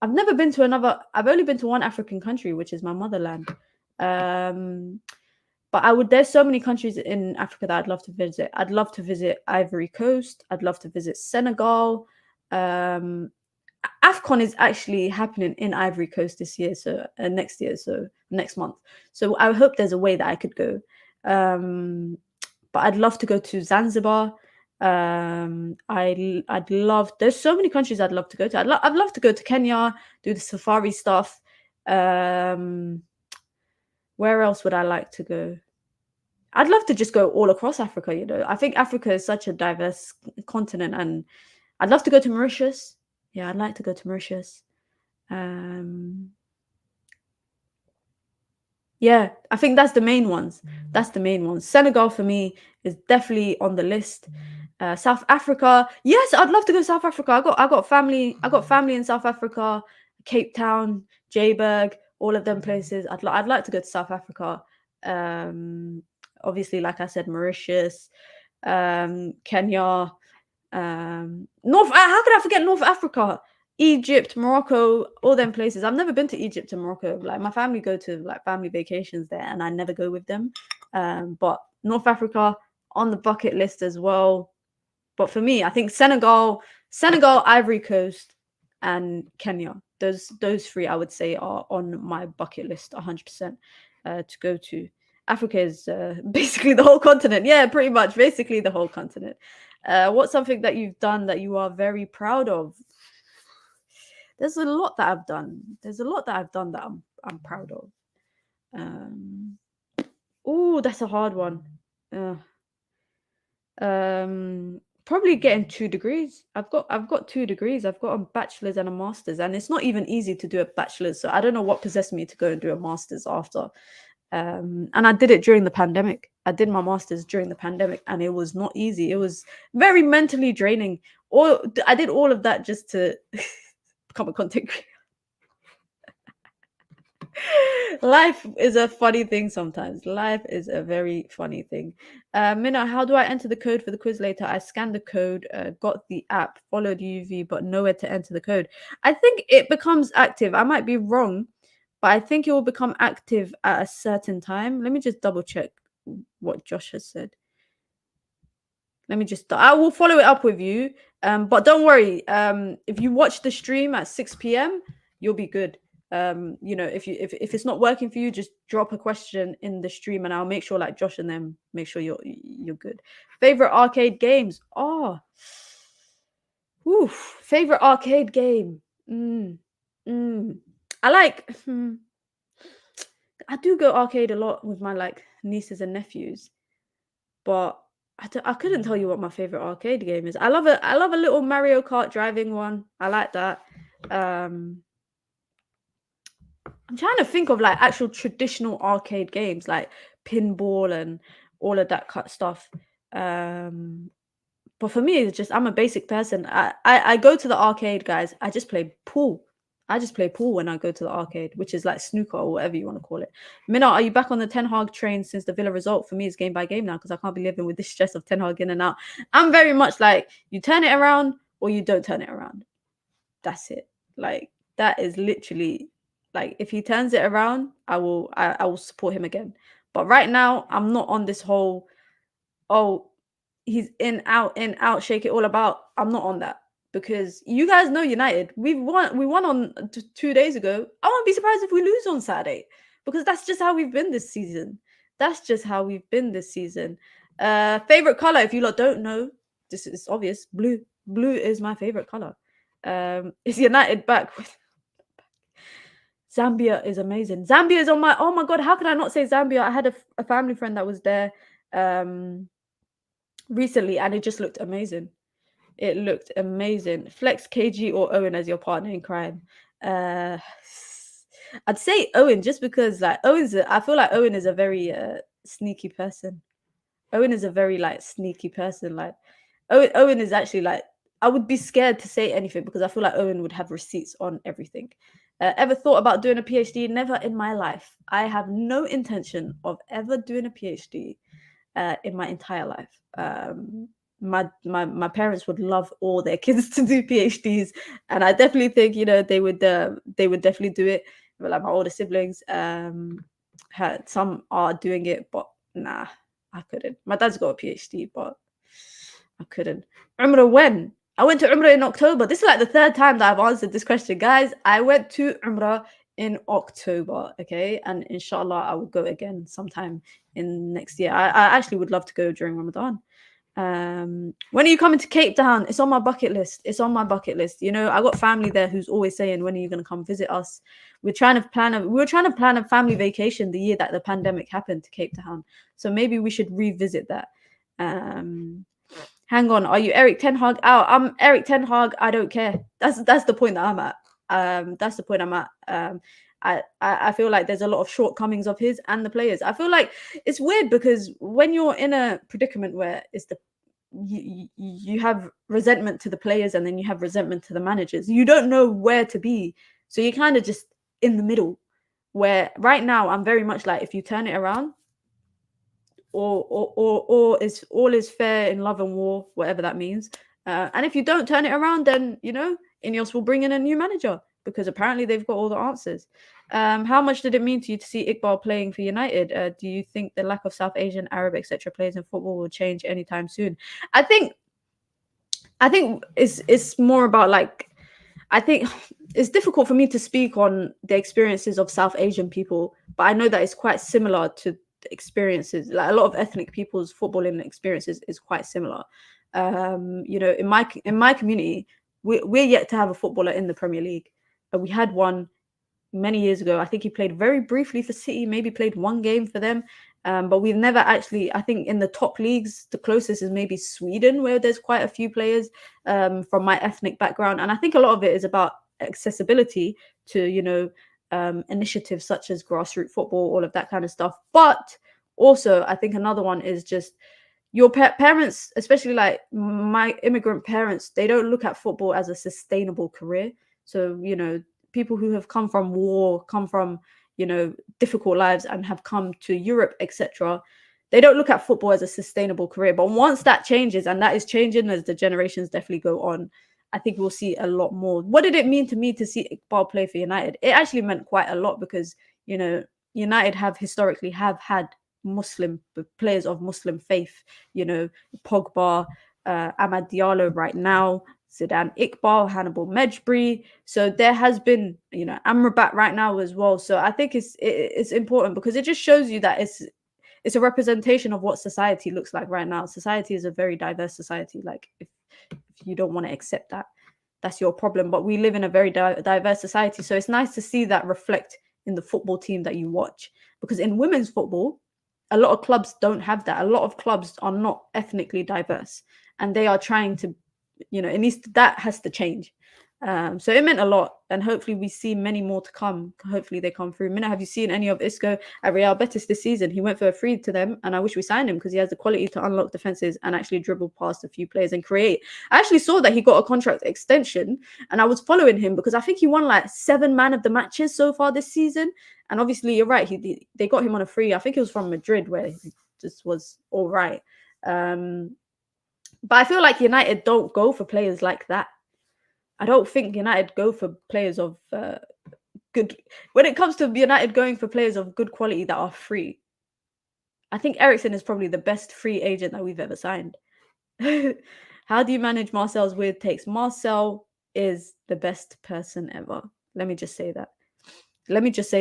I've never been to another. I've only been to one African country, which is my motherland. But there's so many countries in Africa that I'd love to visit. I'd love to visit Ivory Coast. I'd love to visit Senegal. AFCON is actually happening in Ivory Coast this year, so next year, so next month. So I hope there's a way that I could go. But I'd love to go to Zanzibar. I'd love. There's so many countries I'd love to go to. I'd love to go to Kenya, do the safari stuff. Where else would I like to go? I'd love to just go all across Africa. I think Africa is such a diverse continent, and I'd love to go to Mauritius. Yeah, I'd like to go to Mauritius. Yeah, I think that's the main ones. Senegal for me is definitely on the list. South Africa, yes, I'd love to go to South Africa. I got family in South Africa, Cape Town, Joburg, all of them places. I'd like to go to South Africa. Obviously, like I said, Mauritius, Kenya, how could I forget North Africa? Egypt, Morocco, all them places. I've never been to Egypt and Morocco. Like my family go to like family vacations there, and I never go with them. But North Africa on the bucket list as well. But for me, I think Senegal, Ivory Coast, and Kenya. Those three I would say are on my bucket list 100% to go to. Africa is basically the whole continent. Yeah, pretty much, basically the whole continent. What's something that you've done that you are very proud of? There's a lot that I've done. That I'm proud of. Oh, that's a hard one. Probably getting 2 degrees. I've got 2 degrees. I've got a bachelor's and a master's, and it's not even easy to do a bachelor's. So I don't know what possessed me to go and do a master's after. And I did it during the pandemic. I did my master's during the pandemic, and it was not easy. It was very mentally draining. I did all of that just to become a content creator. Life is a funny thing sometimes. Life is a very funny thing. Minna, how do I enter the code for the quiz later? I scanned the code, got the app, followed UV, but nowhere to enter the code. I think it becomes active. I might be wrong, but I think it will become active at a certain time. Let me just double check what Josh has said. Let me just, I will follow it up with you. But don't worry. If you watch the stream at 6 p.m., you'll be good. You know, if it's not working for you, just drop a question in the stream and I'll make sure like Josh and them make sure you're good. Favorite arcade games? Oh, favorite arcade game. I like I do go arcade a lot with my like nieces and nephews, but I couldn't tell you what my favorite arcade game is. I love a little Mario Kart driving one. I like that. I'm trying to think of like actual traditional arcade games like pinball and all of that stuff. But for me, it's just I'm a basic person. I go to the arcade, guys. I just play pool. I just play pool when I go to the arcade, which is like snooker or whatever you want to call it. Minna, are you back on the Ten Hag train since the Villa result? For me, it's game by game now because I can't be living with this stress of Ten Hag in and out. I'm very much like you turn it around or you don't turn it around. That's it. Like that is literally like if he turns it around, I will support him again. But right now, I'm not on this whole he's in out, shake it all about. I'm not on that because you guys know United. We won on 2 days ago. I won't be surprised if we lose on Saturday because that's just how we've been this season. Favorite color, if you lot don't know, this is obvious. Blue. Blue is my favorite color. Is United back with Zambia is amazing. Zambia is on my, oh my god, how can I not say Zambia? I had a family friend that was there recently and it just looked amazing. It looked amazing. Flex KG or Owen as your partner in crime. I'd say Owen just because like I feel like Owen is a very sneaky person. Owen is a very like sneaky person. Like Owen is actually like I would be scared to say anything because I feel like Owen would have receipts on everything. Ever thought about doing a PhD? Never in my life. I have no intention of ever doing a PhD in my entire life. My parents would love all their kids to do PhDs, and I definitely think they would definitely do it. But like my older siblings, some are doing it, but nah, I couldn't. My dad's got a PhD, but I couldn't. Umrah when? I went to Umrah in October. This is like the third time that I've answered this question. Guys, I went to Umrah in October, okay? And inshallah, I will go again sometime in next year. I actually would love to go during Ramadan. When are you coming to Cape Town? It's on my bucket list. I got family there who's always saying, when are you going to come visit us? We were trying to plan a family vacation the year that the pandemic happened to Cape Town. So maybe we should revisit that. Hang on, are you Eric Ten Hag out? I'm Eric Ten Hag. I don't care. That's the point that I'm at. That's the point I'm at. I feel like there's a lot of shortcomings of his and the players. I feel like it's weird because when you're in a predicament where it's you have resentment to the players and then you have resentment to the managers, you don't know where to be. So you're kind of just in the middle. Where right now I'm very much like if you turn it around, or is all is fair in love and war, whatever that means. And if you don't turn it around, then Ineos will bring in a new manager because apparently they've got all the answers. How much did it mean to you to see Iqbal playing for United? Do you think the lack of South Asian, Arab, etc. players in football will change anytime soon? I think it's more about like I think it's difficult for me to speak on the experiences of South Asian people, but I know that it's quite similar to experiences. Like a lot of ethnic people's footballing experiences is quite similar. In my community, we're yet to have a footballer in the Premier League. We had one many years ago. I think he played very briefly for City, maybe played one game for them. But we've never actually, I think in the top leagues, the closest is maybe Sweden, where there's quite a few players from my ethnic background. And I think a lot of it is about accessibility to, initiatives such as grassroots football, all of that kind of stuff. But also, I think another one is just your parents, especially like my immigrant parents, they don't look at football as a sustainable career. So, people who have come from war, come from, difficult lives and have come to Europe, etc., they don't look at football as a sustainable career. But once that changes, and that is changing as the generations definitely go on, I think we'll see a lot more. What did it mean to me to see Iqbal play for United? It actually meant quite a lot because, United have historically had Muslim players of Muslim faith, Pogba, Amad Diallo right now, Zidane Iqbal, Hannibal Mejbri. So there has been, Amrabat right now as well. So I think it's important because it just shows you that it's a representation of what society looks like right now. Society is a very diverse society. Like if you don't want to accept that, that's your problem. But we live in a very diverse society. So it's nice to see that reflect in the football team that you watch. Because in women's football, a lot of clubs don't have that. A lot of clubs are not ethnically diverse. And they are trying to, that has to change. So it meant a lot, and hopefully we see many more to come. Hopefully they come through. Mina, have you seen any of Isco at Real Betis this season? He went for a free to them, and I wish we signed him because he has the quality to unlock defenses and actually dribble past a few players and create. I actually saw that he got a contract extension, and I was following him because I think he won like 7 man of the matches so far this season. And obviously, you're right, they got him on a free. I think it was from Madrid, where he just was all right. But I feel like United don't go for players like that. I don't think United go for players of good. When it comes to United going for players of good quality that are free, I think Eriksen is probably the best free agent that we've ever signed. How do you manage Marcel's weird takes? Marcel is the best person ever. Let me just say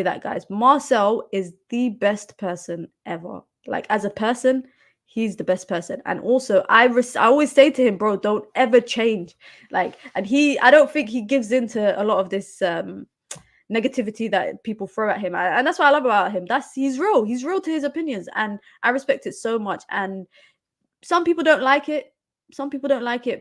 that, guys. Marcel is the best person ever. Like, as a person, he's the best person. And also, I always say to him, bro, don't ever change. Like, and I don't think he gives into a lot of this negativity that people throw at him. And that's what I love about him. He's real. He's real to his opinions. And I respect it so much. And some people don't like it.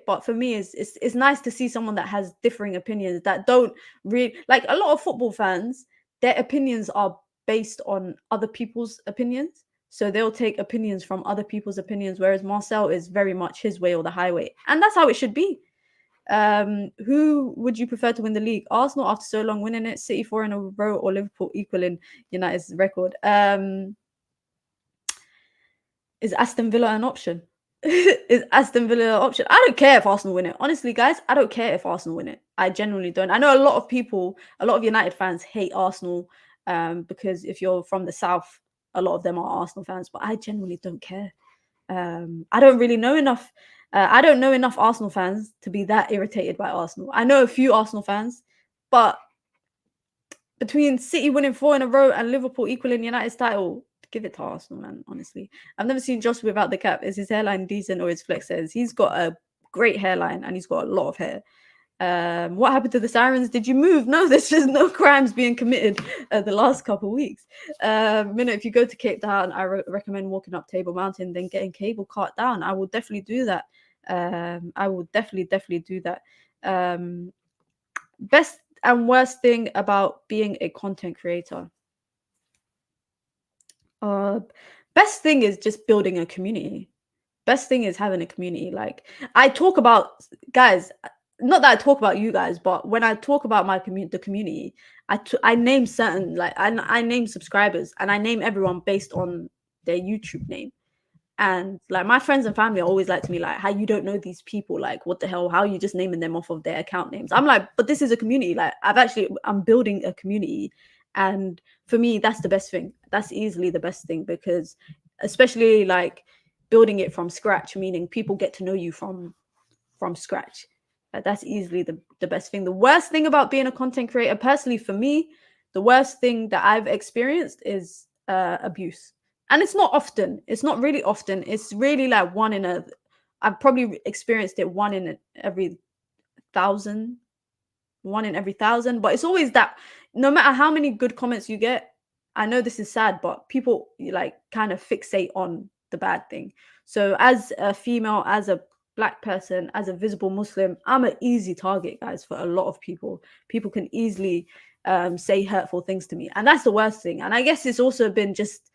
But for me, it's nice to see someone that has differing opinions, that don't really, like a lot of football fans, their opinions are based on other people's opinions. So they'll take opinions from other people's opinions, whereas Marcel is very much his way or the highway. And that's how it should be. Who would you prefer to win the league? Arsenal after so long winning it, City 4 in a row, or Liverpool equaling United's record? Is Aston Villa an option? Is Aston Villa an option? I don't care if Arsenal win it. Honestly, guys, I don't care if Arsenal win it. I genuinely don't. I know a lot of United fans hate Arsenal because if you're from the south, a lot of them are Arsenal fans, but I genuinely don't care. I don't really know enough. I don't know enough Arsenal fans to be that irritated by Arsenal. I know a few Arsenal fans, but between City winning 4 in a row and Liverpool equaling United's title, give it to Arsenal, man, honestly. I've never seen Josh without the cap. Is his hairline decent, or his flex says? He's got a great hairline and he's got a lot of hair. What happened to the Sirens? Did you move? No, there's just no crimes being committed the last couple of weeks. If you go to Cape Town, I recommend walking up Table Mountain, then getting cable cart down. I will definitely do that. I will definitely do that. Best and worst thing about being a content creator. Best thing is just building a community. Best thing is having a community. Like, I talk about, guys, not that I talk about you guys, but when I talk about the community, I name certain, like, I name subscribers, and I name everyone based on their YouTube name. And like, my friends and family are always like to me, like, how you don't know these people? Like, what the hell? How are you just naming them off of their account names? I'm like, but this is a community. Like, I'm building a community. And for me, that's the best thing. That's easily the best thing, because especially like building it from scratch, meaning people get to know you from scratch. That's easily the best thing. The worst thing about being a content creator, personally for me, the worst thing that I've experienced is abuse. And it's not often. It's not really often. It's really like I've probably experienced it one in every thousand. But it's always that, no matter how many good comments you get, I know this is sad, but people like kind of fixate on the bad thing. So as a female, as a Black person, as a visible Muslim, I'm an easy target, guys, for a lot of people. People can easily say hurtful things to me, and that's the worst thing. And I guess it's also been just,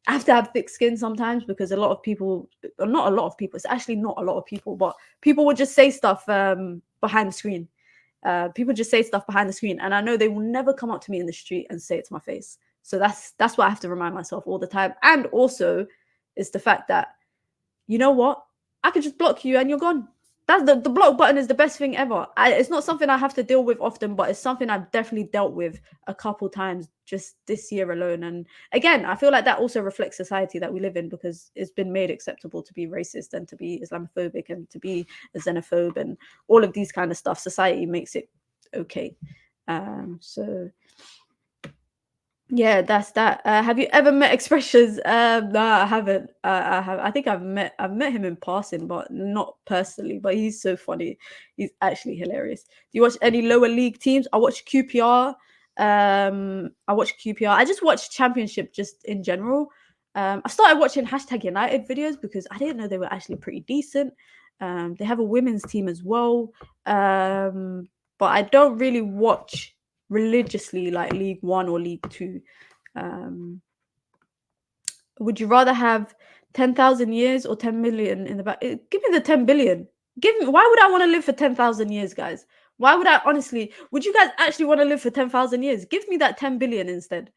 I have to have thick skin sometimes, because a lot of people, not a lot of people, it's actually not a lot of people, but people would just say stuff behind the screen. People just say stuff behind the screen, and I know they will never come up to me in the street and say it to my face. So that's what I have to remind myself all the time. And also, it's the fact that, you know what, I could just block you and you're gone. That's the block button is the best thing ever. It's not something I have to deal with often, but it's something I've definitely dealt with a couple times just this year alone. And again, I feel like that also reflects society that we live in, because it's been made acceptable to be racist and to be Islamophobic and to be a xenophobe and all of these kind of stuff. Society makes it okay. So yeah, that's that. Have you ever met Expressions? No, I haven't. I think I've met him in passing, but not personally. But he's so funny. He's actually hilarious. Do you watch any lower league teams? I watch QPR. I watch QPR. I just watch Championship just in general. I started watching #United videos because I didn't know they were actually pretty decent. They have a women's team as well. But I don't really watch religiously like League One or League Two. Would you rather have 10,000 years or 10 million in the back? Give me the 10 billion. Give me. Why would I want to live for 10,000 years, guys? Why would I honestly? Would you guys actually want to live for 10,000 years? Give me that 10 billion instead.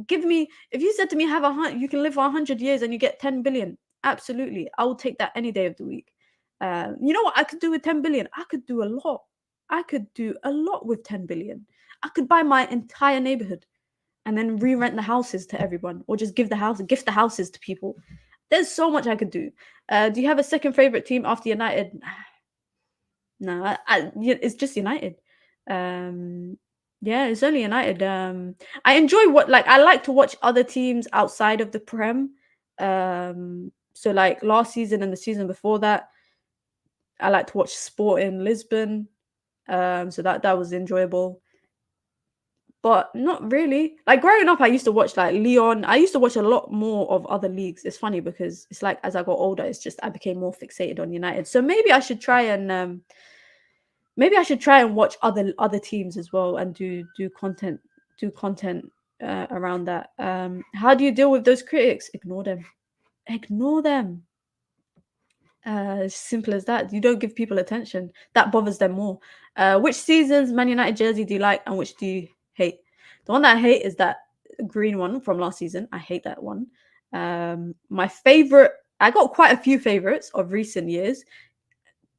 Give me. If you said to me, you can live for 100 years and you get 10 billion. Absolutely, I will take that any day of the week. You know what I could do with 10 billion? I could do a lot. I could do a lot with 10 billion. I could buy my entire neighborhood and then re-rent the houses to everyone, or just gift the houses to people. There's so much I could do. Do you have a second favorite team after United? No, it's just United. Yeah, it's only United. I enjoy I like to watch other teams outside of the Prem. So like last season and the season before that, I like to watch Sport in Lisbon. So that was enjoyable. But not really. Like growing up, I used to watch like Leon. I used to watch a lot more of other leagues. It's funny because it's like as I got older, it's just I became more fixated on United. So maybe I should try and watch other teams as well and do content around that. How do you deal with those critics? Ignore them. Ignore them. Simple as that. You don't give people attention. That bothers them more. Which season's Man United jersey do you like and which do you hate? The one that I hate is that green one from last season. I hate that one. My favorite, I got quite a few favorites of recent years.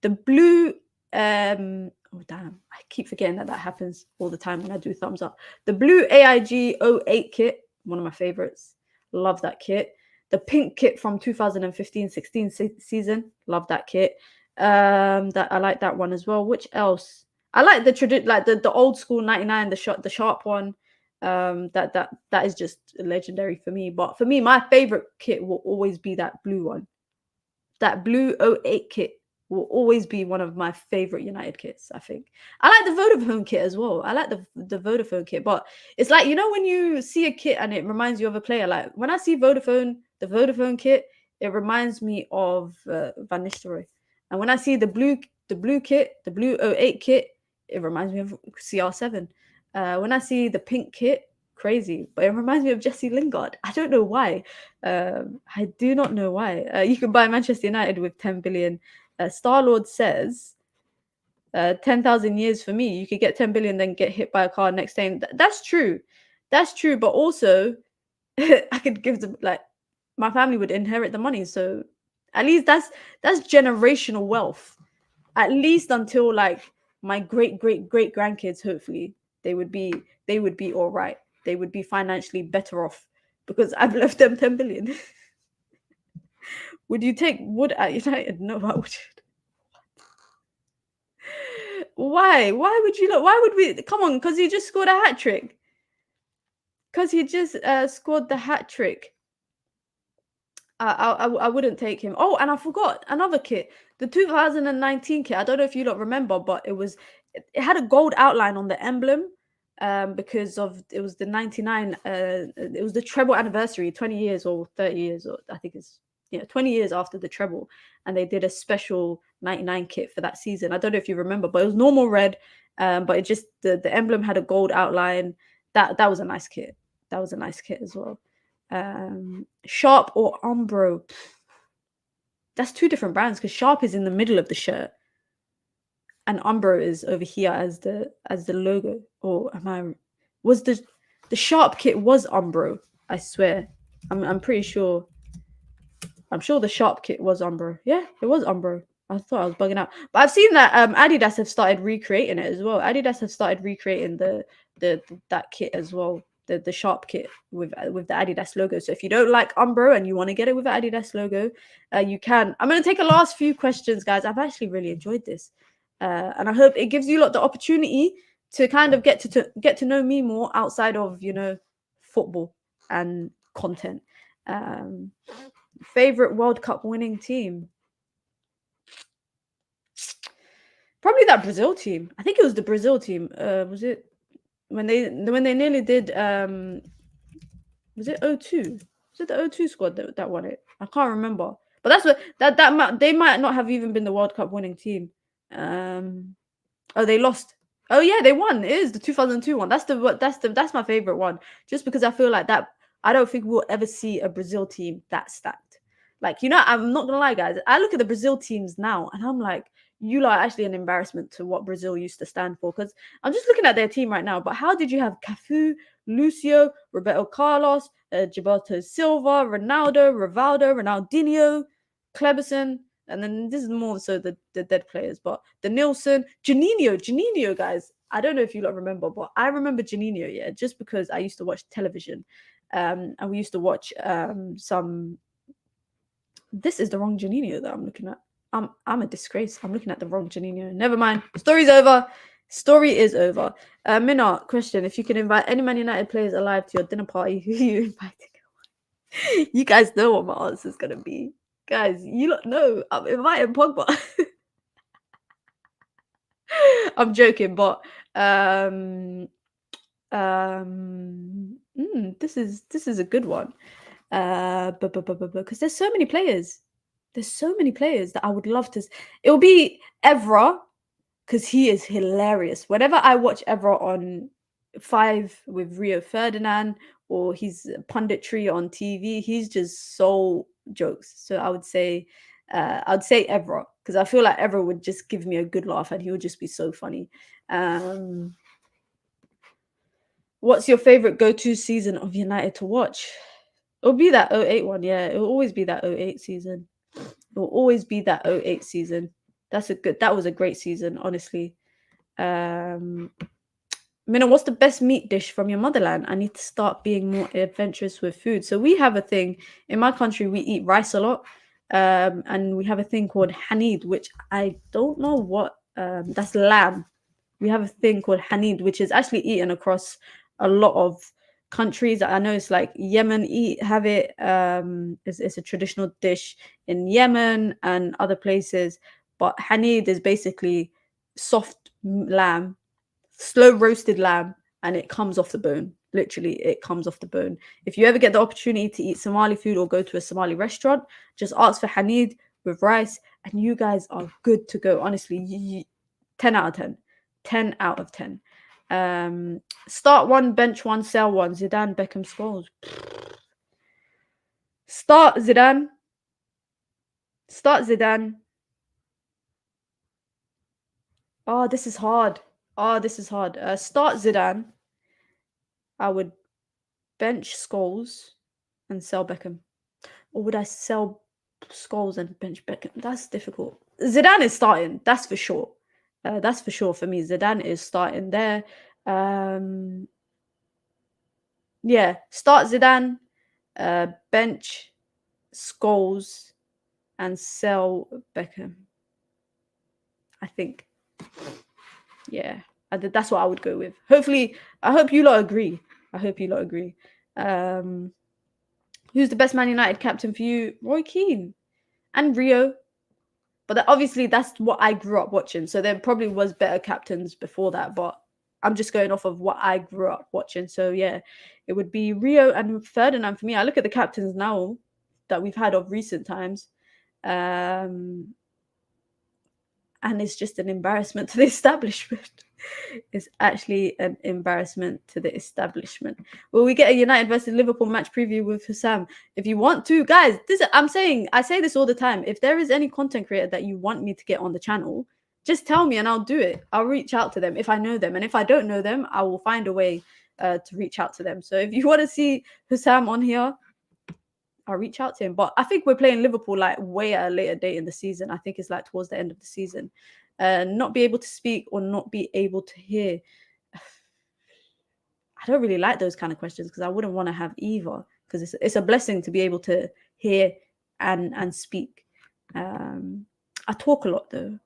The blue, oh damn, I keep forgetting that happens all the time when I do thumbs up. The blue AIG 08 kit, one of my favorites. Love that kit. The pink kit from 2015-16 season, love that kit. That I like that one as well. Which else? I like the old school 99, the sharp one. That is just legendary for me. But for me, my favorite kit will always be that blue one. That blue 08 kit will always be one of my favorite United kits, I think. I like the Vodafone kit as well. I like the Vodafone kit, but it's like, you know, when you see a kit and it reminds you of a player, like when I see the Vodafone kit, it reminds me of Van Nistelrooy. And when I see the blue kit, the blue 08 kit, it reminds me of CR7. When I see the pink kit, crazy, but it reminds me of Jesse Lingard. I don't know why. I do not know why. You can buy Manchester United with 10 billion. Star-Lord says 10,000 years for me. You could get 10 billion, then get hit by a car next time. That's true. That's true. But also, I could give them, like, my family would inherit the money. So at least that's generational wealth. At least until like my great grandkids, hopefully, they would be all right. They would be financially better off because I've left them 10 billion. Would you take Wood at United? No, I wouldn't. Why? Why would you not? Why would we? Come on, because he just scored a hat trick. Because he just scored the hat trick. I wouldn't take him. Oh, and I forgot another kit. The 2019 kit. I don't know if you don't remember, but it had a gold outline on the emblem. Because it was the 99. It was the treble anniversary, 20 years or 30 years, or I think it's 20 years after the treble, and they did a special 99 kit for that season. I don't know if you remember, but it was normal red, but it just the emblem had a gold outline. That was a nice kit. That was a nice kit as well. Sharp or Umbro? That's two different brands because Sharp is in the middle of the shirt. and Umbro is over here as the logo. Or am I? Was the Sharp kit was Umbro? I swear. I'm pretty sure. I'm sure the Sharp kit was Umbro. Yeah, it was Umbro. I thought I was bugging out, but I've seen that Adidas have started recreating it as well. Adidas have started recreating the that kit as well, the Sharp kit with the Adidas logo. So if you don't like Umbro and you want to get it with the Adidas logo, you can. I'm gonna take a last few questions, guys. I've actually really enjoyed this, and I hope it gives you lot the opportunity to kind of get to know me more outside of football and content. Favorite World Cup winning team? Probably that Brazil team. I think it was the Brazil team. Was it when they nearly did was it 02? Was it the 02 squad that won it? I can't remember. But that's what they might not have even been the World Cup winning team. Oh, they lost. Oh yeah, they won. It is the 2002 one. That's my favorite one. Just because I feel like that I don't think we'll ever see a Brazil team that stacked. Like, I'm not gonna lie, guys. I look at the Brazil teams now and I'm like, you are actually an embarrassment to what Brazil used to stand for. Because I'm just looking at their team right now. But how did you have Cafu, Lucio, Roberto Carlos, Gilberto Silva, Ronaldo, Rivaldo, Ronaldinho, Kleberson, and then this is more so the dead players, but the Nilsson, Janino, guys. I don't know if you lot remember, but I remember Janino, yeah, just because I used to watch television, and we used to watch some. This is the wrong Janino that I'm looking at. I'm a disgrace. I'm looking at the wrong Janino. Never mind. Story's over. Story is over. Mina, question: if you can invite any Man United players alive to your dinner party, who are you inviting? You guys know what my answer is gonna be. Guys, you lot know I'm inviting Pogba. I'm joking, but this is a good one. Because there's so many players. There's so many players that I would love to. It will be Evra, because he is hilarious. Whenever I watch Evra on 5 with Rio Ferdinand or his punditry on TV, he's just so jokes. So I would say Evra, because I feel like Evra would just give me a good laugh and he would just be so funny. What's your favorite go-to season of United to watch? It'll be that 08 one, yeah. It'll always be that 08 season. It'll always be that 08 season. That was a great season, honestly. Mina, what's the best meat dish from your motherland? I need to start being more adventurous with food. So we have a thing in my country. We eat rice a lot, and we have a thing called hanid, which I don't know what. That's lamb. We have a thing called hanid, which is actually eaten across a lot of countries. I know it's like Yemen have it. It's a traditional dish in Yemen and other places. But hanid is basically soft lamb, slow roasted lamb, and it comes off the bone. Literally, it comes off the bone. If you ever get the opportunity to eat Somali food or go to a Somali restaurant, just ask for hanid with rice, and you guys are good to go. Honestly, 10 out of 10. 10 out of 10. Start one, bench one, sell one. Zidane, Beckham, Scholes. Start Zidane. Oh, this is hard. Start Zidane. I would bench Scholes and sell Beckham. Or would I sell Scholes and bench Beckham? That's difficult. Zidane is starting. That's for sure. That's for sure for me. Zidane is starting there. Yeah, start Zidane, bench Scholes, and sell Beckham. I think. Yeah, that's what I would go with. Hopefully, I hope you lot agree. Who's the best Man United captain for you? Roy Keane and Rio. But obviously, that's what I grew up watching. So there probably was better captains before that. But I'm just going off of what I grew up watching. So yeah, it would be Rio and Ferdinand for me. I look at the captains now that we've had of recent times. And it's just an embarrassment to the establishment. It's actually an embarrassment to the establishment. Will we get a United versus Liverpool match preview with Hussam? If you want to, guys, I say this all the time. If there is any content creator that you want me to get on the channel, just tell me and I'll do it. I'll reach out to them if I know them. And if I don't know them, I will find a way to reach out to them. So if you want to see Hussam on here, I'll reach out to him. But I think we're playing Liverpool like way at a later date in the season. I think it's like towards the end of the season. Not be able to speak or not be able to hear. I don't really like those kind of questions because I wouldn't want to have either, because it's a blessing to be able to hear and speak. I talk a lot though.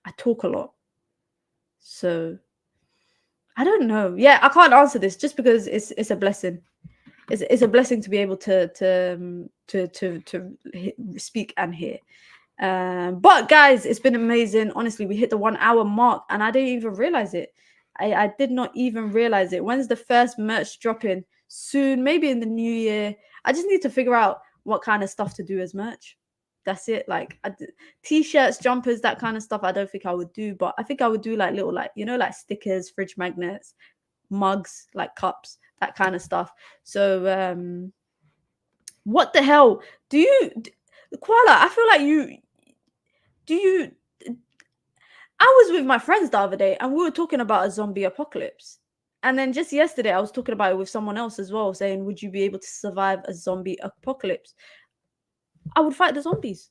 I talk a lot. So I don't know. Yeah, I can't answer this just because it's a blessing. It's a blessing to be able to speak and hear. But guys, it's been amazing. Honestly, we hit the 1 hour mark and I didn't even realize it. I did not even realize it. When's the first merch dropping? Soon, maybe in the new year. I just need to figure out what kind of stuff to do as merch. That's it. Like t-shirts, jumpers, that kind of stuff. I don't think I would do, but I think I would do like little, like, you know, like stickers, fridge magnets, mugs, like cups, that kind of stuff. So what the hell do you, Koala? I feel like I was with my friends the other day and we were talking about a zombie apocalypse. And then just yesterday, I was talking about it with someone else as well, saying, would you be able to survive a zombie apocalypse? I would fight the zombies.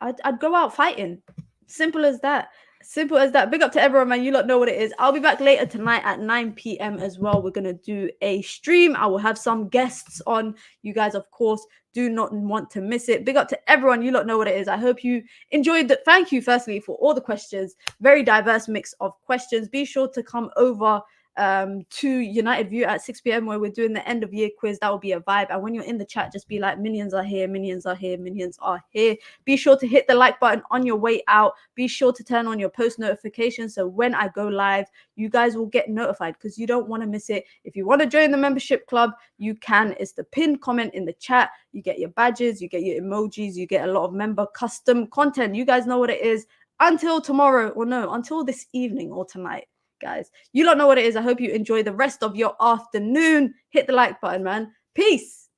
I'd go out fighting. Simple as that. Simple as that. Big up to everyone, man. You lot know what it is. I'll be back later tonight at 9 p.m. as well. We're going to do a stream. I will have some guests on. You guys, of course, do not want to miss it. Big up to everyone. You lot know what it is. I hope you enjoyed it. Thank you, firstly, for all the questions. Very diverse mix of questions. Be sure to come over to United View at 6 p.m. where we're doing the end of year quiz. That will be a vibe. And when you're in the chat, just be like, minions are here, minions are here, minions are here. Be sure to hit the like button on your way out. Be sure to turn on your post notifications so when I go live, you guys will get notified because you don't want to miss it. If you want to join the membership club, you can. It's the pinned comment in the chat. You get your badges, you get your emojis, you get a lot of member custom content. You guys know what it is. Until tomorrow, or no, until this evening or tonight, guys. You don't know what it is. I hope you enjoy the rest of your afternoon. Hit the like button, man. Peace.